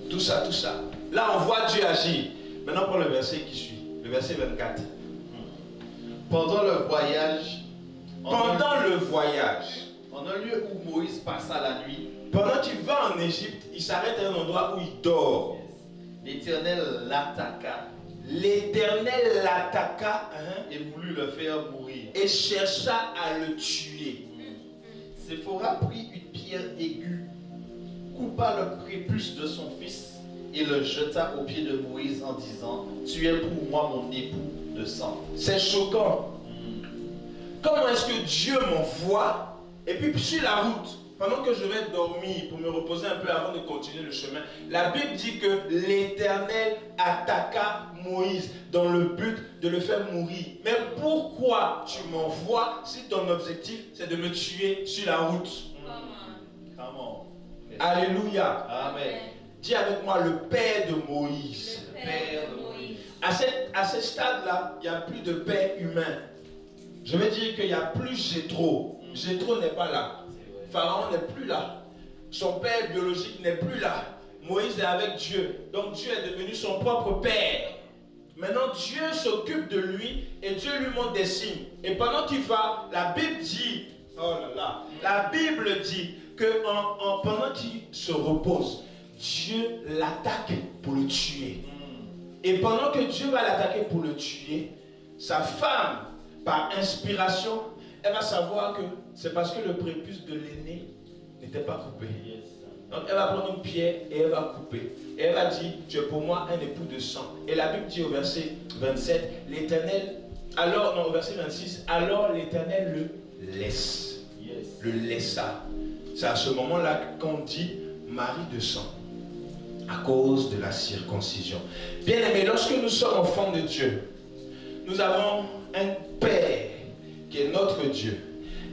Tout ça, tout ça. Là, on voit Dieu agir. Maintenant, prends le verset qui suit. Le verset 24. Pendant le voyage, En un lieu où Moïse passa la nuit, pendant qu'il va en Égypte, il s'arrête à un endroit où il dort. l'Éternel l'attaqua L'Éternel l'attaqua et voulut le faire mourir. et chercha à le tuer. Séphora prit une pierre aiguë, coupa le prépuce de son fils et le jeta aux pieds de Moïse en disant, tu es pour moi mon époux de sang. C'est choquant. Comment est-ce que Dieu m'envoie et puis sur la route, pendant que je vais dormir pour me reposer un peu avant de continuer le chemin, la Bible dit que l'Éternel attaqua Moïse dans le but de le faire mourir. Mais pourquoi tu m'envoies si ton objectif c'est de me tuer sur la route? Come on. Alléluia. Amen. Dis avec moi le Père de Moïse. Le Père de Moïse. À ce stade-là, il n'y a plus de père humain. Je veux dire qu'il n'y a plus Jéthro. Jéthro n'est pas là. Pharaon n'est plus là. Son père biologique n'est plus là. Moïse est avec Dieu. Donc Dieu est devenu son propre père. Maintenant Dieu s'occupe de lui et Dieu lui montre des signes. Et pendant qu'il va, la Bible dit, oh là là, la Bible dit que pendant qu'il se repose, Dieu l'attaque pour le tuer. Et pendant que Dieu va l'attaquer pour le tuer, sa femme, par inspiration, elle va savoir que c'est parce que le prépuce de l'aîné n'était pas coupé. Donc elle va prendre une pierre et elle va couper. Et elle va dire, tu es pour moi un époux de sang. Et la Bible dit au verset 27, l'Éternel, au verset 26, alors l'Éternel le laisse. Le laissa. C'est à ce moment-là qu'on dit mari de sang. À cause de la circoncision. Bien aimé, lorsque nous sommes enfants de Dieu, nous avons un Père qui est notre Dieu.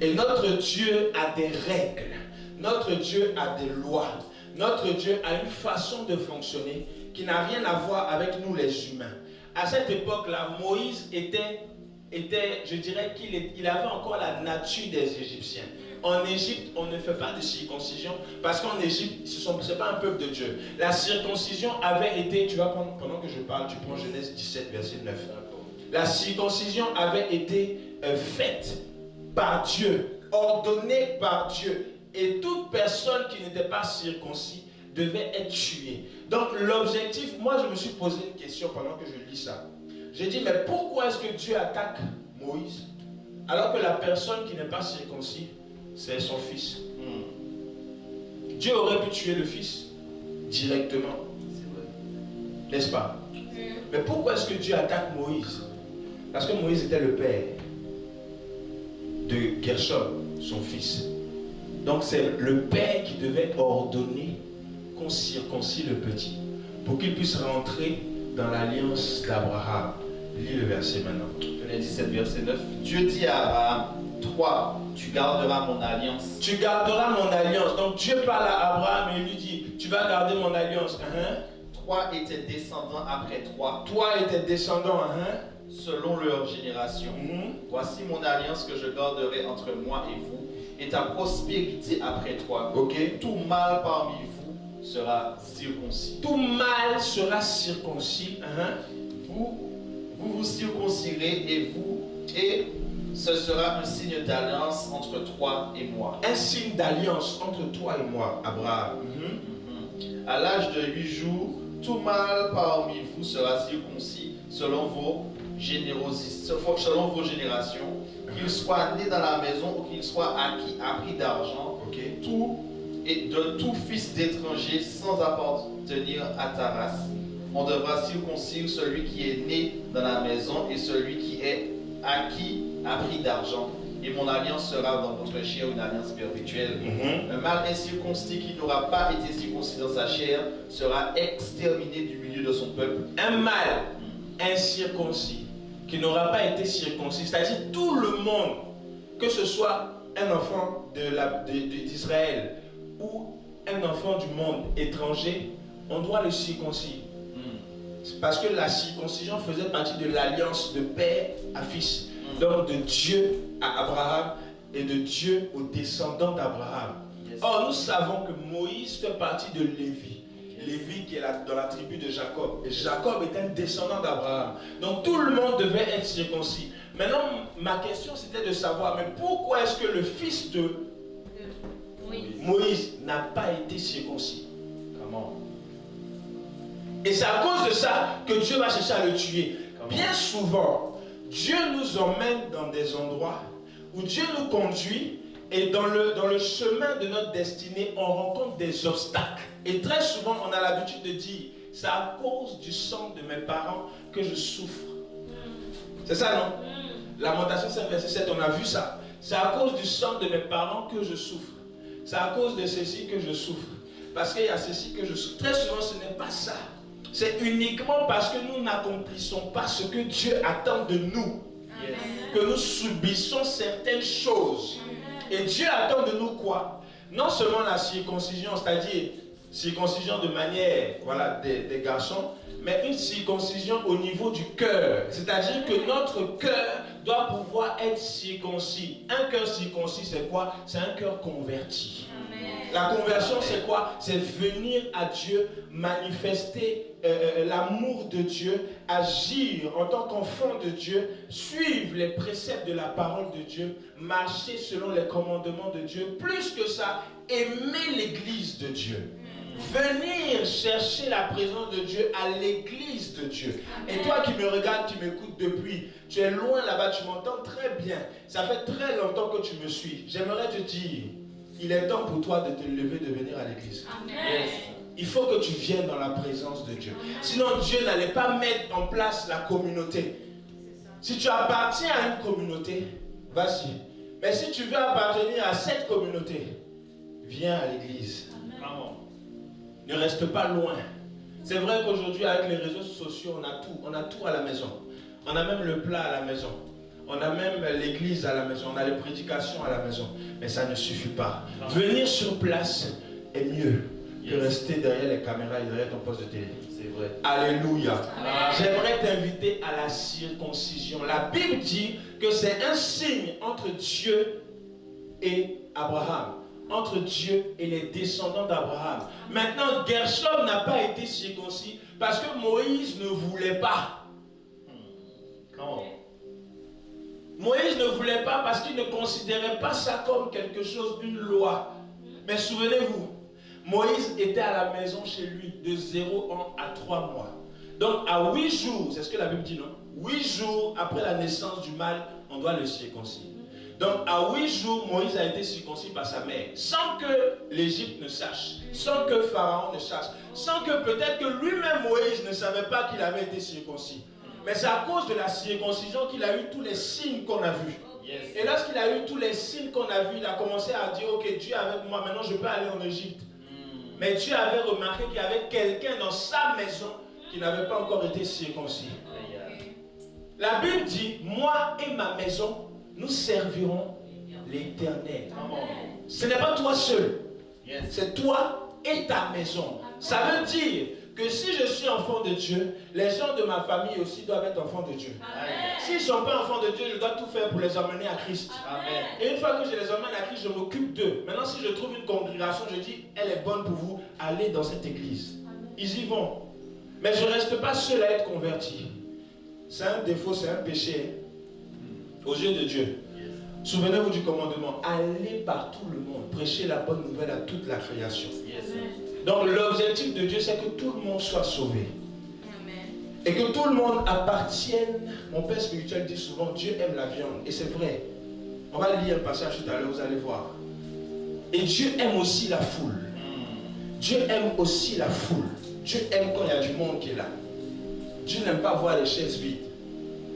Et notre Dieu a des règles. Notre Dieu a des lois. Notre Dieu a une façon de fonctionner qui n'a rien à voir avec nous les humains. À cette époque-là, Moïse était, je dirais qu'il avait encore la nature des Égyptiens. En Égypte, on ne fait pas de circoncision parce qu'en Égypte, ce n'est pas un peuple de Dieu. La circoncision avait été, tu vas prendre, pendant que je parle, tu prends Genèse 17, verset 9. La circoncision avait été faite par Dieu, ordonnée par Dieu. Et toute personne qui n'était pas circoncis devait être tuée. Donc l'objectif, moi je me suis posé une question pendant que je lis ça. J'ai dit, mais pourquoi est-ce que Dieu attaque Moïse alors que la personne qui n'est pas circoncis, c'est son fils? Dieu aurait pu tuer le fils directement. N'est-ce pas? Mais pourquoi est-ce que Dieu attaque Moïse? Parce que Moïse était le père de Gershom, son fils. Donc c'est le père qui devait ordonner qu'on circoncis le petit pour qu'il puisse rentrer dans l'alliance d'Abraham. Lis le verset maintenant. Genèse 17, verset 9. Dieu dit à Abraham, toi, tu garderas mon alliance. Tu garderas mon alliance. Donc Dieu parle à Abraham et lui dit, tu vas garder mon alliance. Toi et tes descendants après toi. Toi et tes descendants, selon leur génération. Voici mon alliance que je garderai entre moi et vous, et ta prospérité après toi. Tout mâle parmi vous sera circoncis. Tout mâle sera circoncis. Vous circoncirez et ce sera un signe d'alliance entre toi et moi. Un signe d'alliance entre toi et moi, Abraham. À l'âge de 8 jours, tout mâle parmi vous sera circoncis selon vos générations, qu'il soit né dans la maison ou qu'il soit acquis à prix d'argent, et de tout fils d'étranger sans appartenir à ta race. On devra circoncire celui qui est né dans la maison et celui qui est acquis à prix d'argent. Et mon alliance sera dans votre chair une alliance perpétuelle. Un mâle incirconcis qui n'aura pas été circoncis dans sa chair sera exterminé du milieu de son peuple. Un mâle incirconcis qui n'aura pas été circoncis, c'est-à-dire tout le monde, que ce soit un enfant d'Israël ou un enfant du monde étranger, on doit le circoncire. Parce que la circoncision faisait partie de l'alliance de père à fils. Donc de Dieu à Abraham et de Dieu aux descendants d'Abraham. Or nous savons que Moïse fait partie de Lévi. Lévi qui est dans la tribu de Jacob. Et Jacob est un descendant d'Abraham. Donc tout le monde devait être circoncis. Maintenant ma question c'était de savoir, mais pourquoi est-ce que le fils de Moïse n'a pas été circoncis? Comment? Et c'est à cause de ça que Dieu va chercher à le tuer. Bien souvent, Dieu nous emmène dans des endroits où Dieu nous conduit et dans le chemin de notre destinée, on rencontre des obstacles. Et très souvent, on a l'habitude de dire, c'est à cause du sang de mes parents que je souffre. C'est ça, non? Lamentation 5, verset 7, on a vu ça. C'est à cause du sang de mes parents que je souffre. C'est à cause de ceci que je souffre. Parce qu'il y a ceci que je souffre. Très souvent, ce n'est pas ça. C'est uniquement parce que nous n'accomplissons pas ce que Dieu attend de nous. Que nous subissons certaines choses. Et Dieu attend de nous quoi? Non seulement la circoncision, c'est-à-dire circoncision de manière des garçons, mais une circoncision au niveau du cœur. C'est-à-dire que notre cœur doit pouvoir être circoncis. Un cœur circoncis, c'est quoi? C'est un cœur converti. La conversion, c'est quoi? C'est venir à Dieu, manifester l'amour de Dieu, agir en tant qu'enfant de Dieu, suivre les préceptes de la parole de Dieu, marcher selon les commandements de Dieu. Plus que ça, aimer l'église de Dieu. Venir chercher la présence de Dieu à l'église de Dieu. Et toi qui me regardes, qui m'écoutes depuis, tu es loin là-bas, tu m'entends très bien. Ça fait très longtemps que tu me suis. J'aimerais te dire, il est temps pour toi de te lever, de venir à l'église. Il faut que tu viennes dans la présence de Dieu. Sinon, Dieu n'allait pas mettre en place la communauté. Si tu appartiens à une communauté, vas-y. Mais si tu veux appartenir à cette communauté, viens à l'église. Ne reste pas loin. C'est vrai qu'aujourd'hui, avec les réseaux sociaux, on a tout à la maison. On a même le plat à la maison. On a même l'église à la maison, on a les prédications à la maison. Mais ça ne suffit pas. Venir sur place est mieux que rester derrière les caméras et derrière ton poste de télé. C'est vrai. Alléluia. J'aimerais t'inviter à la circoncision. La Bible dit que c'est un signe entre Dieu et Abraham. Entre Dieu et les descendants d'Abraham. Maintenant, Gershom n'a pas été circoncis parce que Moïse ne voulait pas. Moïse ne voulait pas parce qu'il ne considérait pas ça comme quelque chose, une loi. Mais souvenez-vous, Moïse était à la maison chez lui de 0 ans à 3 mois. Donc à 8 jours, c'est ce que la Bible dit, non? 8 jours après la naissance du mâle, on doit le circoncire. Donc à 8 jours, Moïse a été circoncis par sa mère, sans que l'Égypte ne sache, sans que Pharaon ne sache, sans que peut-être que lui-même Moïse ne savait pas qu'il avait été circoncis. Mais c'est à cause de la circoncision qu'il a eu tous les signes qu'on a vus. Yes. Et lorsqu'il a eu tous les signes qu'on a vus, il a commencé à dire, ok, Dieu est avec moi, maintenant je peux aller en Égypte. Mais Dieu avait remarqué qu'il y avait quelqu'un dans sa maison qui n'avait pas encore été circoncis. La Bible dit, moi et ma maison, nous servirons l'Éternel. Ce n'est pas toi seul. Yes. C'est toi et ta maison. Ça veut dire que si je suis enfant de Dieu, les gens de ma famille aussi doivent être enfants de Dieu. S'ils ne sont pas enfants de Dieu, je dois tout faire pour les emmener à Christ. Amen. Et une fois que je les emmène à Christ, je m'occupe d'eux. Maintenant, si je trouve une congrégation, je dis, elle est bonne pour vous, allez dans cette église. Amen. Ils y vont. Mais je ne reste pas seul à être converti. C'est un défaut, c'est un péché aux yeux de Dieu. Yes. Souvenez-vous du commandement. Allez par tout le monde, prêchez la bonne nouvelle à toute la création. Yes. Donc l'objectif de Dieu, c'est que tout le monde soit sauvé. Amen. Et que tout le monde appartienne. Mon père spirituel dit souvent, Dieu aime la viande. Et c'est vrai. On va lire un passage tout à l'heure, vous allez voir. Et Dieu aime aussi la foule. Dieu aime aussi la foule. Dieu aime quand il y a du monde qui est là. Dieu n'aime pas voir les chaises vides.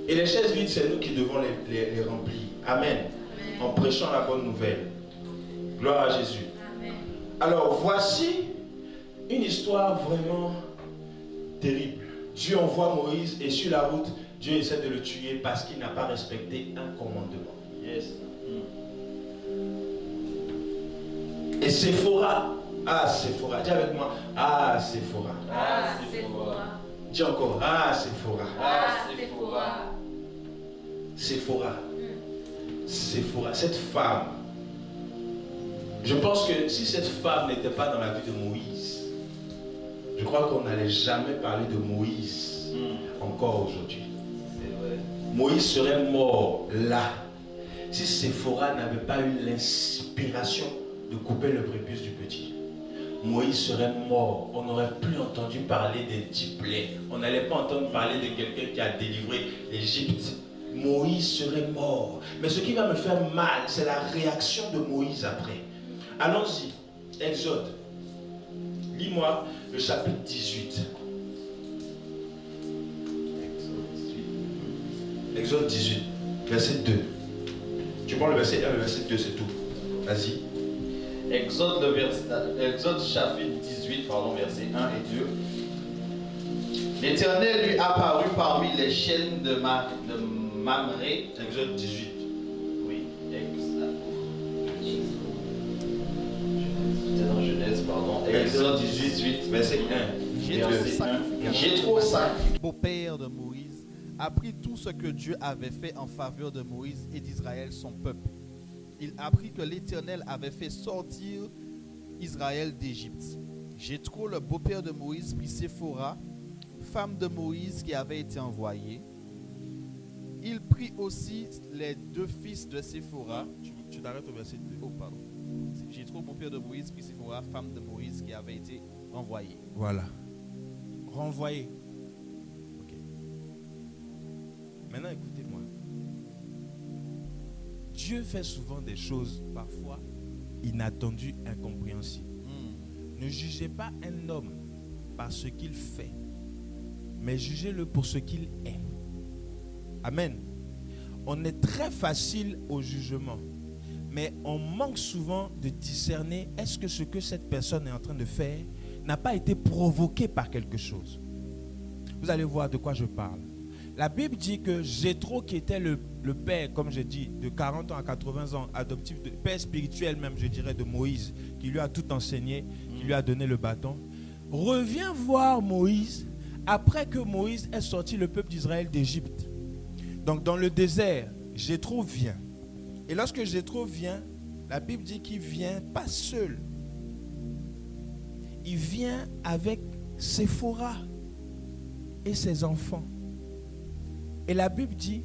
Et les chaises vides, c'est nous qui devons les remplir. Amen. Amen. En prêchant la bonne nouvelle. Gloire à Jésus. Amen. Alors voici une histoire vraiment terrible. Dieu envoie Moïse et sur la route, Dieu essaie de le tuer parce qu'il n'a pas respecté un commandement. Yes. Et Séphora, Séphora, dis avec moi, Séphora. Séphora. Dis encore, Séphora. Séphora. Séphora. Séphora, cette femme. Je pense que si cette femme n'était pas dans la vie de Moïse, je crois qu'on n'allait jamais parler de Moïse encore aujourd'hui. Moïse serait mort là si Séphora n'avait pas eu l'inspiration de couper le prépuce du petit. Moïse serait mort. On n'aurait plus entendu parler des 10 plaies. On n'allait pas entendre parler de quelqu'un qui a délivré l'Égypte. Moïse serait mort. Mais ce qui va me faire mal, c'est la réaction de Moïse après. Allons-y. Exode. Lis-moi le chapitre 18. Exode 18, verset 2. Tu prends le verset 1, le verset 2, c'est tout. Vas-y. Exode chapitre 18, verset 1 et 2. L'Éternel lui apparut parmi les chaînes de Mamré. Exode 18. Oui, c'est dans Genèse, pardon. Exode 18, verset 1. Jéthro, beau-père de Moïse, apprit tout ce que Dieu avait fait en faveur de Moïse et d'Israël, son peuple. Il apprit que l'Éternel avait fait sortir Israël d'Égypte. Jéthro, le beau-père de Moïse, prit Séphora, femme de Moïse qui avait été envoyée. Il prit aussi les 2 fils de Séphora. Tu t'arrêtes au verset 2. Oh, pardon. Jéthro, beau-père de Moïse, prit Séphora, femme de Moïse qui avait été renvoyée. Voilà. Renvoyée. Ok. Maintenant, écoutez-moi. Dieu fait souvent des choses, parfois, inattendues, incompréhensibles. Ne jugez pas un homme par ce qu'il fait, mais jugez-le pour ce qu'il est. Amen. On est très facile au jugement, mais on manque souvent de discerner est-ce que ce que cette personne est en train de faire n'a pas été provoqué par quelque chose. Vous allez voir de quoi je parle. La Bible dit que Jéthro, qui était le père, comme je dis, de 40 ans à 80 ans, adoptif, de père spirituel même, je dirais, de Moïse, qui lui a tout enseigné, qui lui a donné le bâton, revient voir Moïse après que Moïse ait sorti le peuple d'Israël d'Égypte. Donc dans le désert, Jéthro vient. Et lorsque Jéthro vient, la Bible dit qu'il vient pas seul. Il vient avec Séphora et ses enfants. Et la Bible dit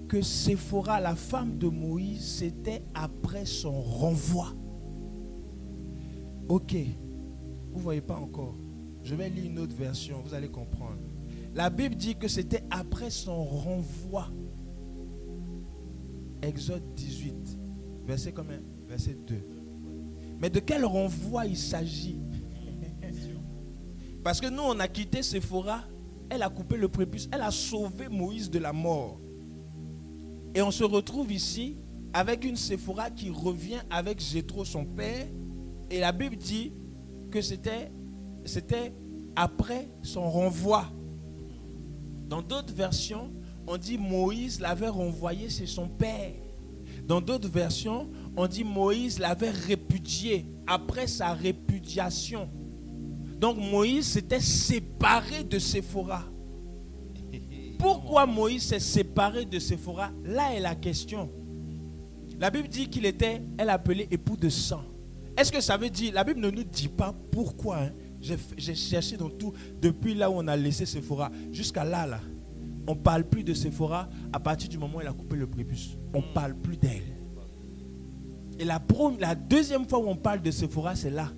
que Séphora, la femme de Moïse, c'était après son renvoi. Ok, vous ne voyez pas encore. Je vais lire une autre version, vous allez comprendre. La Bible dit que c'était après son renvoi. Exode 18, verset combien? Verset 2. Mais de quel renvoi il s'agit? Parce que nous, on a quitté Séphora, elle a coupé le prépuce, elle a sauvé Moïse de la mort. Et on se retrouve ici avec une Séphora qui revient avec Jéthro, son père. Et la Bible dit que c'était après son renvoi. Dans d'autres versions, on dit Moïse l'avait renvoyé chez son père. Dans d'autres versions, on dit Moïse l'avait répudié après sa répudiation. Donc Moïse s'était séparé de Séphora. Pourquoi Moïse s'est séparé de Séphora? Là est la question. La Bible dit qu'il était, elle appelait époux de sang. Est-ce que ça veut dire, la Bible ne nous dit pas pourquoi, hein? J'ai cherché dans tout, depuis là où on a laissé Séphora, jusqu'à là. On ne parle plus de Séphora à partir du moment où elle a coupé le prépuce. On ne parle plus d'elle. Et la deuxième fois où on parle de Séphora, c'est là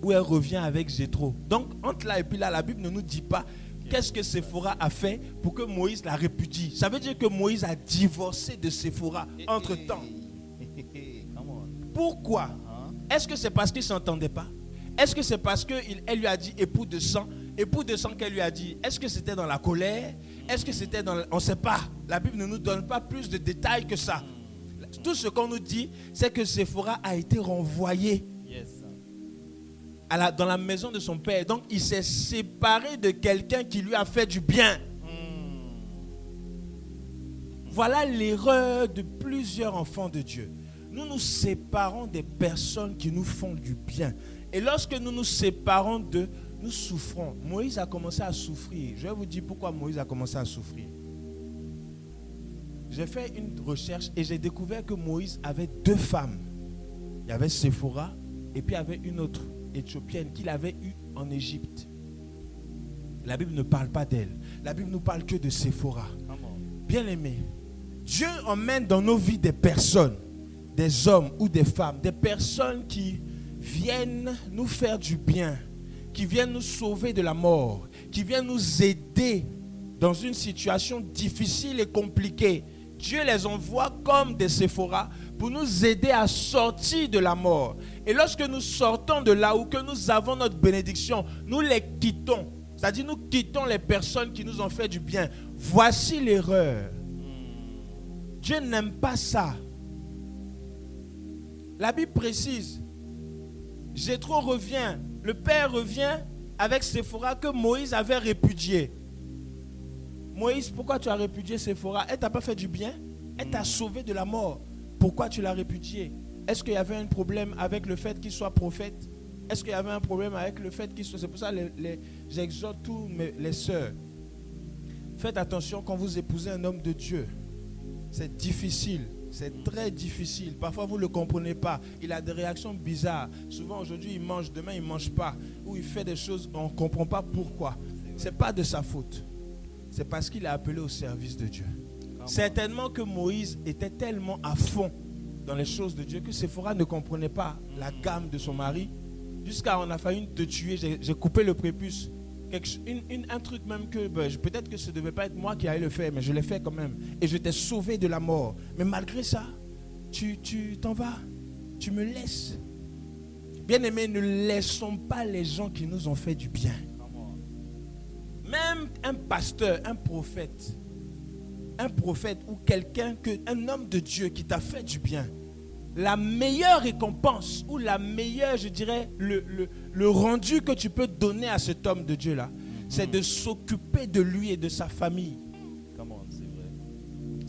où elle revient avec Jéthro. Donc, entre là et puis là, la Bible ne nous dit pas qu'est-ce que Séphora a fait pour que Moïse la répudie. Ça veut dire que Moïse a divorcé de Séphora entre-temps. Pourquoi? Est-ce que c'est parce qu'ils ne s'entendaient pas? Est-ce que c'est parce qu'elle lui a dit époux de sang? Époux de sang qu'elle lui a dit, est-ce que c'était dans la colère? Est-ce que c'était dans... On ne sait pas. La Bible ne nous donne pas plus de détails que ça. Tout ce qu'on nous dit, c'est que Séphora a été renvoyée dans la maison de son père. Donc, il s'est séparé de quelqu'un qui lui a fait du bien. Voilà l'erreur de plusieurs enfants de Dieu. Nous nous séparons des personnes qui nous font du bien. Et lorsque nous nous séparons d'eux, nous souffrons. Moïse a commencé à souffrir. Je vais vous dire pourquoi Moïse a commencé à souffrir. J'ai fait une recherche et j'ai découvert que Moïse avait 2 femmes. Il y avait Séphora et puis il y avait une autre éthiopienne qu'il avait eue en Égypte. La Bible ne parle pas d'elle. La Bible ne nous parle que de Séphora. Bien-aimés, Dieu emmène dans nos vies des personnes, des hommes ou des femmes, des personnes qui viennent nous faire du bien, qui viennent nous sauver de la mort, qui viennent nous aider dans une situation difficile et compliquée. Dieu les envoie comme des Séphora pour nous aider à sortir de la mort. Et lorsque nous sortons de là où que nous avons notre bénédiction, nous les quittons. C'est-à-dire nous quittons les personnes qui nous ont fait du bien. Voici l'erreur. Dieu n'aime pas ça. La Bible précise, Jéthro revient, le père revient avec Séphora que Moïse avait répudié. Moïse, pourquoi tu as répudié Séphora? Elle t'a pas fait du bien? Elle t'a sauvé de la mort. Pourquoi tu l'as répudié? Est-ce qu'il y avait un problème avec le fait qu'il soit prophète? Est-ce qu'il y avait un problème avec le fait qu'il soit... C'est pour ça que j'exhorte tous les sœurs. Faites attention quand vous épousez un homme de Dieu. C'est difficile. C'est très difficile. Parfois, vous ne le comprenez pas. Il a des réactions bizarres. Souvent, aujourd'hui, il mange. Demain, il ne mange pas. Ou il fait des choses, on ne comprend pas pourquoi. Ce n'est pas de sa faute. C'est parce qu'il est appelé au service de Dieu. Certainement que Moïse était tellement à fond dans les choses de Dieu que Séphora ne comprenait pas la gamme de son mari. Jusqu'à on a failli te tuer. J'ai coupé le prépuce. Un truc même que peut-être que ce ne devait pas être moi qui allais le faire, mais je l'ai fait quand même. Et je t'ai sauvé de la mort. Mais malgré ça, tu t'en vas. Tu me laisses. Bien-aimés, ne laissons pas les gens qui nous ont fait du bien. Même un pasteur, un prophète ou quelqu'un, un homme de Dieu qui t'a fait du bien, la meilleure récompense ou la meilleure, je dirais, le rendu que tu peux donner à cet homme de Dieu là, c'est de s'occuper de lui et de sa famille.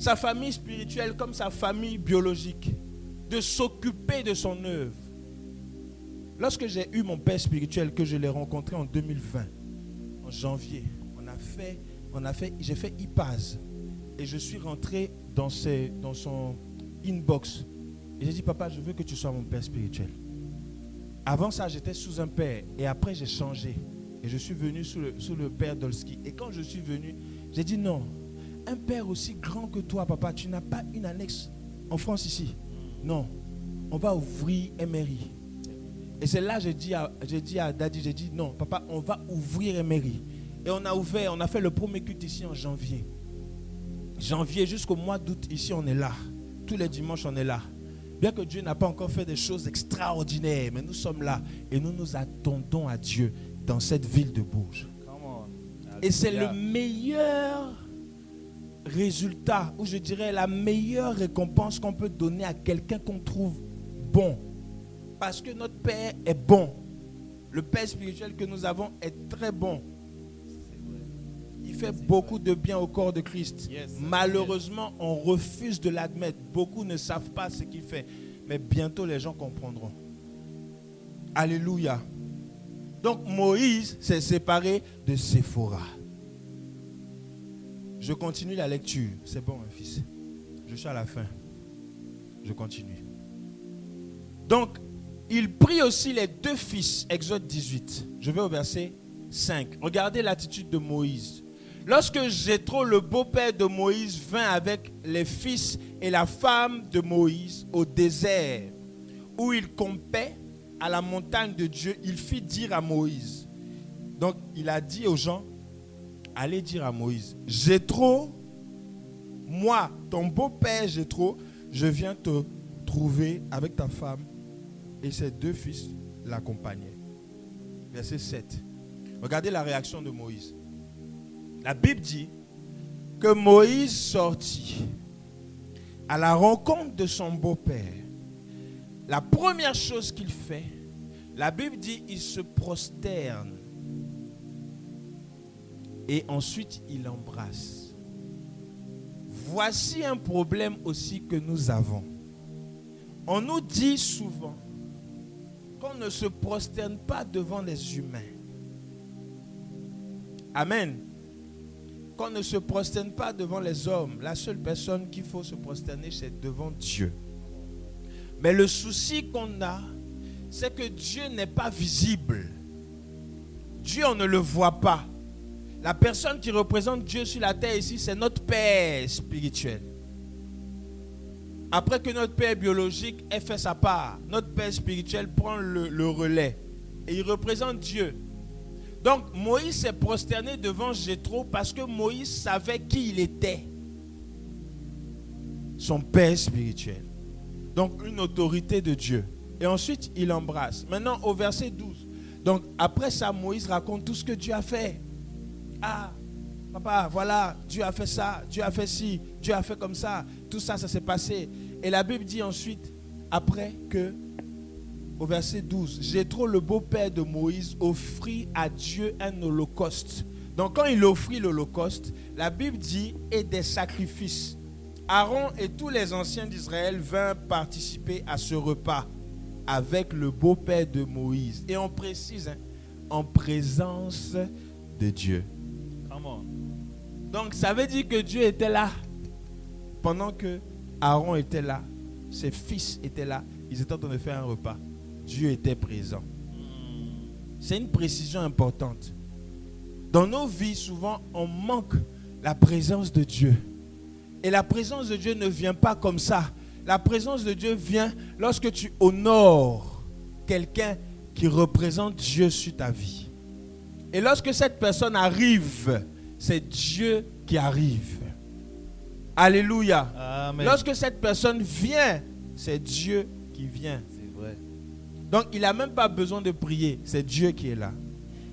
sa famille spirituelle comme sa famille biologique, de s'occuper de son œuvre. Lorsque j'ai eu mon père spirituel, que je l'ai rencontré en 2020, en janvier, j'ai fait IPAZ et je suis rentré dans son inbox et j'ai dit, papa, je veux que tu sois mon père spirituel. Avant ça, j'étais sous un père et après j'ai changé et je suis venu sous le père Dolski. Et quand je suis venu, j'ai dit non, un père aussi grand que toi, papa, tu n'as pas une annexe en France ici. Non, on va ouvrir MRI. Et c'est là que j'ai dit à Daddy, j'ai dit non, papa, on va ouvrir MRI. Et on a fait le premier culte ici en janvier. Janvier jusqu'au mois d'août, ici on est là. Tous les dimanches on est là. Bien que Dieu n'a pas encore fait des choses extraordinaires, mais nous sommes là et nous nous attendons à Dieu dans cette ville de Bourges. Et c'est le meilleur résultat, ou je dirais la meilleure récompense qu'on peut donner à quelqu'un qu'on trouve bon. Parce que notre Père est bon. Le Père spirituel que nous avons est très bon. Il fait beaucoup de bien au corps de Christ. Malheureusement, on refuse de l'admettre. Beaucoup ne savent pas ce qu'il fait. Mais bientôt, les gens comprendront. Alléluia. Donc, Moïse s'est séparé de Séphora. Je continue la lecture. C'est bon, mon fils. Je suis à la fin. Je continue. Donc, il prit aussi les 2 fils. Exode 18. Je vais au verset 5. Regardez l'attitude de Moïse. Lorsque Jéthro, le beau-père de Moïse, vint avec les fils et la femme de Moïse au désert, où il campait à la montagne de Dieu, il fit dire à Moïse. Donc, il a dit aux gens, allez dire à Moïse, Jéthro, moi, ton beau-père Jéthro, je viens te trouver avec ta femme. Et ses 2 fils l'accompagnaient. Verset 7. Regardez la réaction de Moïse. La Bible dit que Moïse sortit à la rencontre de son beau-père. La première chose qu'il fait, la Bible dit, il se prosterne. Et ensuite, il embrasse. Voici un problème aussi que nous avons. On nous dit souvent qu'on ne se prosterne pas devant les humains. Amen. Qu'on ne se prosterne pas devant les hommes. La seule personne qu'il faut se prosterner, c'est devant Dieu. Mais le souci qu'on a, c'est que Dieu n'est pas visible. Dieu, on ne le voit pas. La personne qui représente Dieu sur la terre ici, c'est notre Père spirituel. Après que notre Père biologique ait fait sa part, notre Père spirituel prend le relais. Et il représente Dieu. Donc Moïse s'est prosterné devant Jéthro parce que Moïse savait qui il était. Son Père spirituel. Donc une autorité de Dieu. Et ensuite il embrasse. Maintenant au verset 12. Donc après ça, Moïse raconte tout ce que Dieu a fait. Ah, papa, voilà, Dieu a fait ça, Dieu a fait ci, Dieu a fait comme ça. Tout ça, ça s'est passé. Et la Bible dit ensuite, après que, au verset 12, Jéthro, le beau-père de Moïse, offrit à Dieu un holocauste. Donc quand il offrit l'holocauste, la Bible dit, et des sacrifices. Aaron et tous les anciens d'Israël vinrent participer à ce repas avec le beau-père de Moïse. Et on précise, en présence de Dieu. Donc ça veut dire que Dieu était là. Pendant que Aaron était là, ses fils étaient là, ils étaient en train de faire un repas. Dieu était présent. C'est une précision importante. Dans nos vies, souvent, on manque la présence de Dieu. Et la présence de Dieu ne vient pas comme ça. La présence de Dieu vient lorsque tu honores quelqu'un qui représente Dieu sur ta vie. Et lorsque cette personne arrive, c'est Dieu qui arrive. Alléluia. Amen. Lorsque cette personne vient, c'est Dieu qui vient. C'est vrai. Donc il n'a même pas besoin de prier, c'est Dieu qui est là.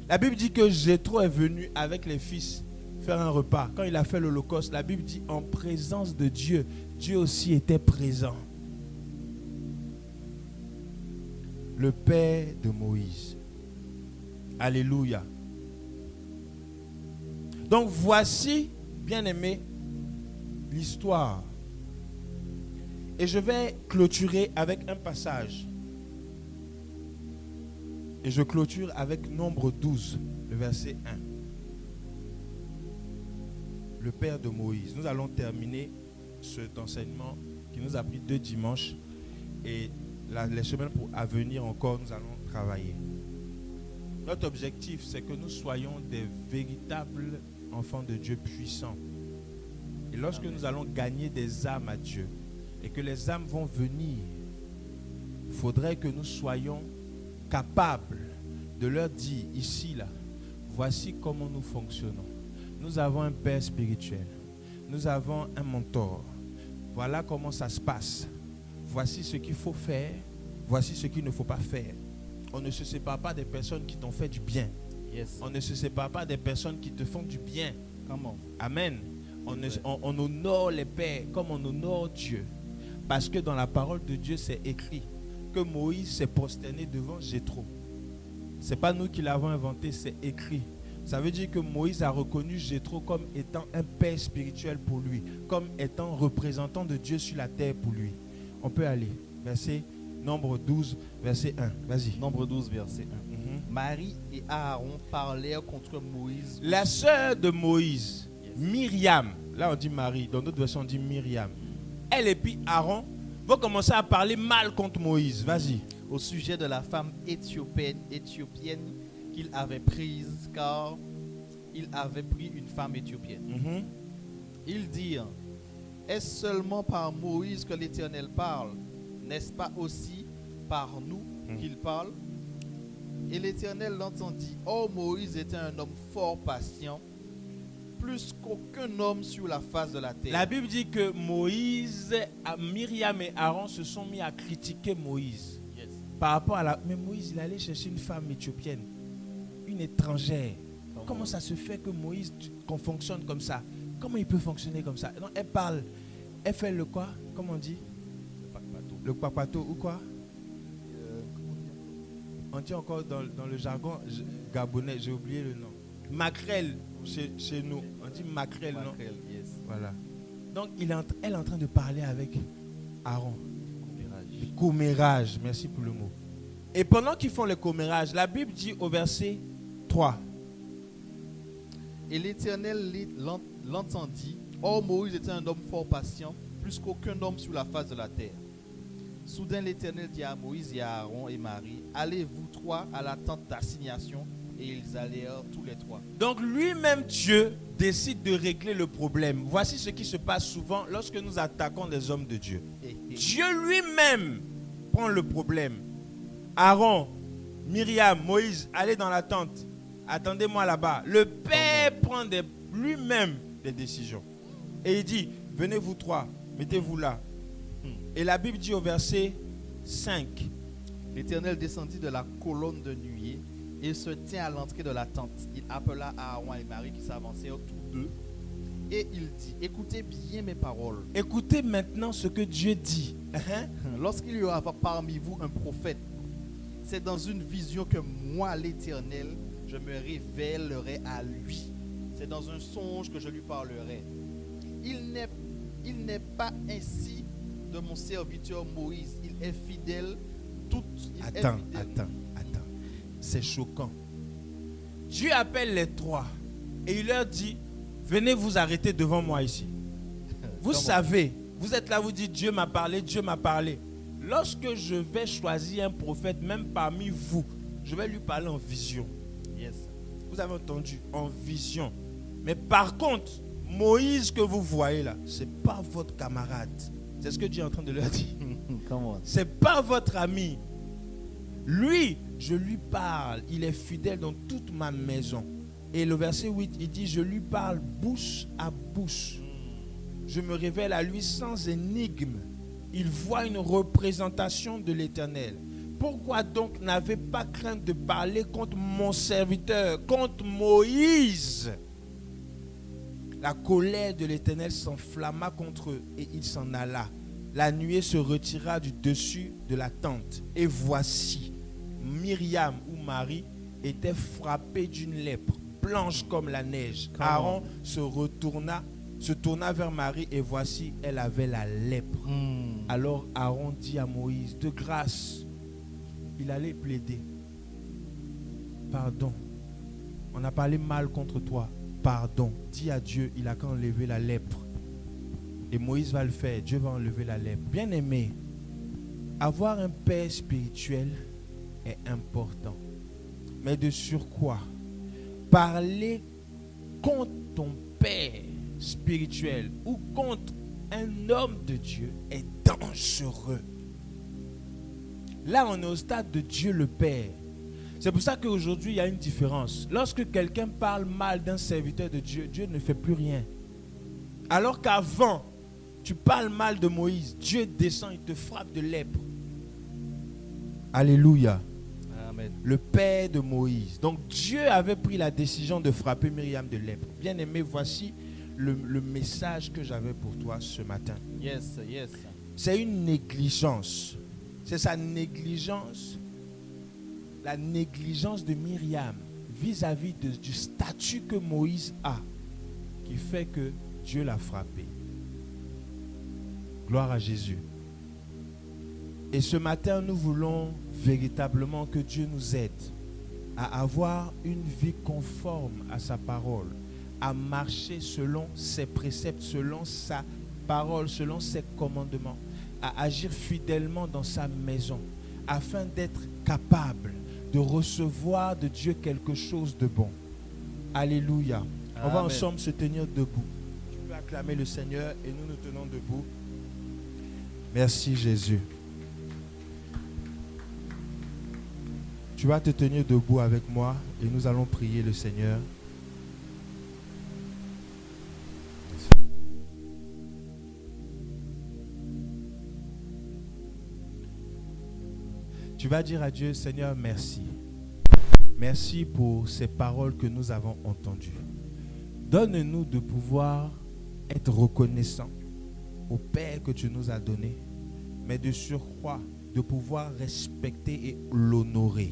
La Bible dit que Jéthro est venu avec les fils faire un repas. Quand il a fait l'holocauste, la Bible dit en présence de Dieu. Dieu aussi était présent. Le Père de Moïse. Alléluia. Donc voici, bien-aimés, l'histoire. Et je vais clôturer avec un passage. Et je clôture avec Nombre 12, le verset 1. Le père de Moïse. Nous allons terminer cet enseignement qui nous a pris 2 dimanches. Et les semaines à venir encore, nous allons travailler. Notre objectif, c'est que nous soyons des véritables enfants de Dieu puissants. Et lorsque nous allons gagner des âmes à Dieu, et que les âmes vont venir, il faudrait que nous soyons capables de leur dire, ici, là, voici comment nous fonctionnons. Nous avons un père spirituel. Nous avons un mentor. Voilà comment ça se passe. Voici ce qu'il faut faire. Voici ce qu'il ne faut pas faire. On ne se sépare pas des personnes qui t'ont fait du bien. Yes. On ne se sépare pas des personnes qui te font du bien. Comment? Amen. On honore les pères comme on honore Dieu. Parce que dans la parole de Dieu, c'est écrit que Moïse s'est prosterné devant Jéthro. Ce n'est pas nous qui l'avons inventé, c'est écrit. Ça veut dire que Moïse a reconnu Jéthro comme étant un père spirituel pour lui, comme étant représentant de Dieu sur la terre pour lui. On peut aller. Verset Nombre 12, verset 1. Vas-y. Nombre 12, verset 1. Marie et Aaron parlèrent contre Moïse. La sœur de Moïse, Myriam, là on dit Marie, dans d'autres versions on dit Myriam. Elle et puis Aaron vont commencer à parler mal contre Moïse. Vas-y. Au sujet de la femme éthiopienne qu'il avait prise, car il avait pris une femme éthiopienne. Ils dirent, est-ce seulement par Moïse que l'Éternel parle? N'est-ce pas aussi par nous qu'il parle? Et l'Éternel l'entendit. Oh, Moïse était un homme fort patient, plus qu'aucun homme sur la face de la terre. La Bible dit que Moïse, Myriam et Aaron se sont mis à critiquer Moïse. Yes. Par rapport à la... Mais Moïse, il allait chercher une femme éthiopienne, une étrangère. Comment ça se fait que Moïse, qu'on fonctionne comme ça? Comment il peut fonctionner comme ça? Non, elle parle. Elle fait le quoi? Comment on dit? Le papato ou quoi? On dit encore dans le jargon gabonais, j'ai oublié le nom. Maquerelle chez nous. On dit maquerelle, non? Yes. Voilà. Donc elle est en train de parler avec Aaron. Le commérage, merci pour le mot. Et pendant qu'ils font le commérage, la Bible dit au verset 3. Et l'Éternel l'entendit. Oh, Moïse était un homme fort patient, plus qu'aucun homme sur la face de la terre. Soudain, l'Éternel dit à Moïse et à Aaron et Marie, allez vous trois à la tente d'assignation. Et ils allèrent tous les trois. Donc lui-même, Dieu, décide de régler le problème. Voici ce qui se passe souvent lorsque nous attaquons les hommes de Dieu. Dieu lui-même prend le problème. Aaron, Myriam, Moïse, allez dans la tente. Attendez-moi là-bas. Le Père prend lui-même des décisions. Et il dit, venez vous trois, mettez-vous là. Et la Bible dit au verset 5. L'Éternel descendit de la colonne de nuée et se tient à l'entrée de la tente. Il appela Aaron et Marie qui s'avancèrent tous deux. Et il dit, écoutez bien mes paroles. Écoutez maintenant ce que Dieu dit. Lorsqu'il y aura parmi vous un prophète, c'est dans une vision que moi, l'Éternel, je me révélerai à lui. C'est dans un songe que je lui parlerai. Il n'est pas ainsi de mon serviteur Moïse. Il est fidèle. Attends. C'est choquant. Dieu appelle les trois et il leur dit, venez vous arrêter devant moi ici. Vous savez, vous êtes là, vous dites, Dieu m'a parlé. Lorsque je vais choisir un prophète, même parmi vous, je vais lui parler en vision. Yes. Vous avez entendu, en vision. Mais par contre, Moïse que vous voyez là, ce n'est pas votre camarade. C'est ce que Dieu est en train de leur dire. Ce n'est pas votre ami. Lui, je lui parle. Il est fidèle dans toute ma maison. Et le verset 8, il dit, je lui parle bouche à bouche. Je me révèle à lui sans énigme. Il voit une représentation de l'Éternel. Pourquoi donc n'avez pas crainte de parler contre mon serviteur, contre Moïse? La colère de l'Éternel s'enflamma contre eux et il s'en alla. La nuée se retira du dessus de la tente. Et voici, Myriam ou Marie était frappée d'une lèpre, blanche comme la neige. Aaron se retourna se tourna vers Marie et voici, elle avait la lèpre. Alors Aaron dit à Moïse, de grâce, il allait plaider. Pardon, on a parlé mal contre toi. Pardon, dis à Dieu, il a qu'à enlever la lèpre. Et Moïse va le faire, Dieu va enlever la lèpre. Bien aimé, avoir un père spirituel est important. Mais de surcroît, parler contre ton père spirituel ou contre un homme de Dieu est dangereux. Là, on est au stade de Dieu le Père. C'est pour ça qu'aujourd'hui, il y a une différence. Lorsque quelqu'un parle mal d'un serviteur de Dieu, Dieu ne fait plus rien. Alors qu'avant, tu parles mal de Moïse, Dieu descend, il te frappe de lèpre. Alléluia. Amen. Le père de Moïse. Donc Dieu avait pris la décision de frapper Myriam de lèpre. Bien aimé, voici le message que j'avais pour toi ce matin. Yes, yes. C'est une négligence. C'est sa négligence, la négligence de Myriam vis-à-vis du statut que Moïse a qui fait que Dieu l'a frappé. Gloire à Jésus. Et ce matin, nous voulons véritablement que Dieu nous aide à avoir une vie conforme à sa parole, à marcher selon ses préceptes, selon sa parole, selon ses commandements, à agir fidèlement dans sa maison, afin d'être capable de recevoir de Dieu quelque chose de bon. Alléluia. On va ensemble se tenir debout. Tu peux acclamer le Seigneur et nous nous tenons debout. Merci Jésus. Tu vas te tenir debout avec moi et nous allons prier le Seigneur. Tu vas dire à Dieu, Seigneur, merci. Merci pour ces paroles que nous avons entendues. Donne-nous de pouvoir être reconnaissants au Père que tu nous as donné, mais de surcroît, de pouvoir respecter et l'honorer.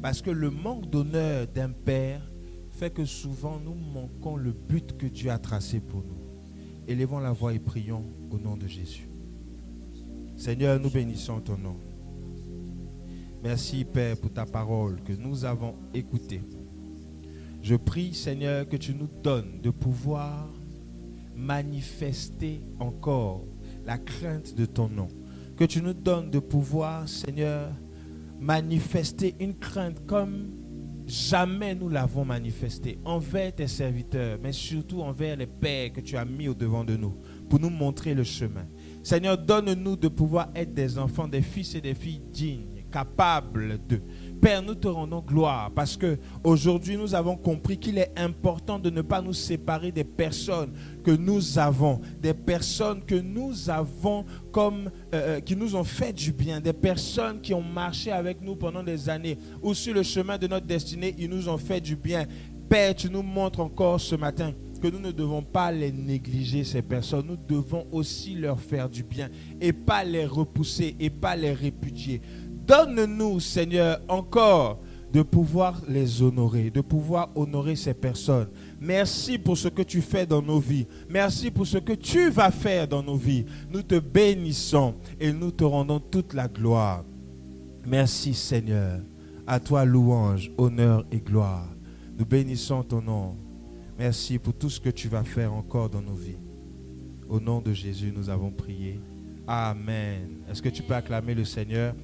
Parce que le manque d'honneur d'un Père fait que souvent nous manquons le but que Dieu a tracé pour nous. Élevons la voix et prions au nom de Jésus. Seigneur, nous bénissons ton nom. Merci Père pour ta parole que nous avons écoutée. Je prie Seigneur que tu nous donnes de pouvoir manifester encore la crainte de ton nom. Que tu nous donnes de pouvoir Seigneur manifester une crainte comme jamais nous l'avons manifestée envers tes serviteurs, mais surtout envers les pères que tu as mis au-devant de nous pour nous montrer le chemin. Seigneur, donne-nous de pouvoir être des enfants, des fils et des filles dignes, capables de. Père, nous te rendons gloire parce que aujourd'hui nous avons compris qu'il est important de ne pas nous séparer des personnes que nous avons, des personnes que nous avons qui nous ont fait du bien, des personnes qui ont marché avec nous pendant des années ou sur le chemin de notre destinée, ils nous ont fait du bien. Père, tu nous montres encore ce matin que nous ne devons pas les négliger, ces personnes. Nous devons aussi leur faire du bien et pas les repousser et pas les répudier. Donne-nous, Seigneur, encore de pouvoir les honorer, de pouvoir honorer ces personnes. Merci pour ce que tu fais dans nos vies. Merci pour ce que tu vas faire dans nos vies. Nous te bénissons et nous te rendons toute la gloire. Merci, Seigneur. À toi louange, honneur et gloire. Nous bénissons ton nom. Merci pour tout ce que tu vas faire encore dans nos vies. Au nom de Jésus, nous avons prié. Amen. Est-ce que tu peux acclamer le Seigneur?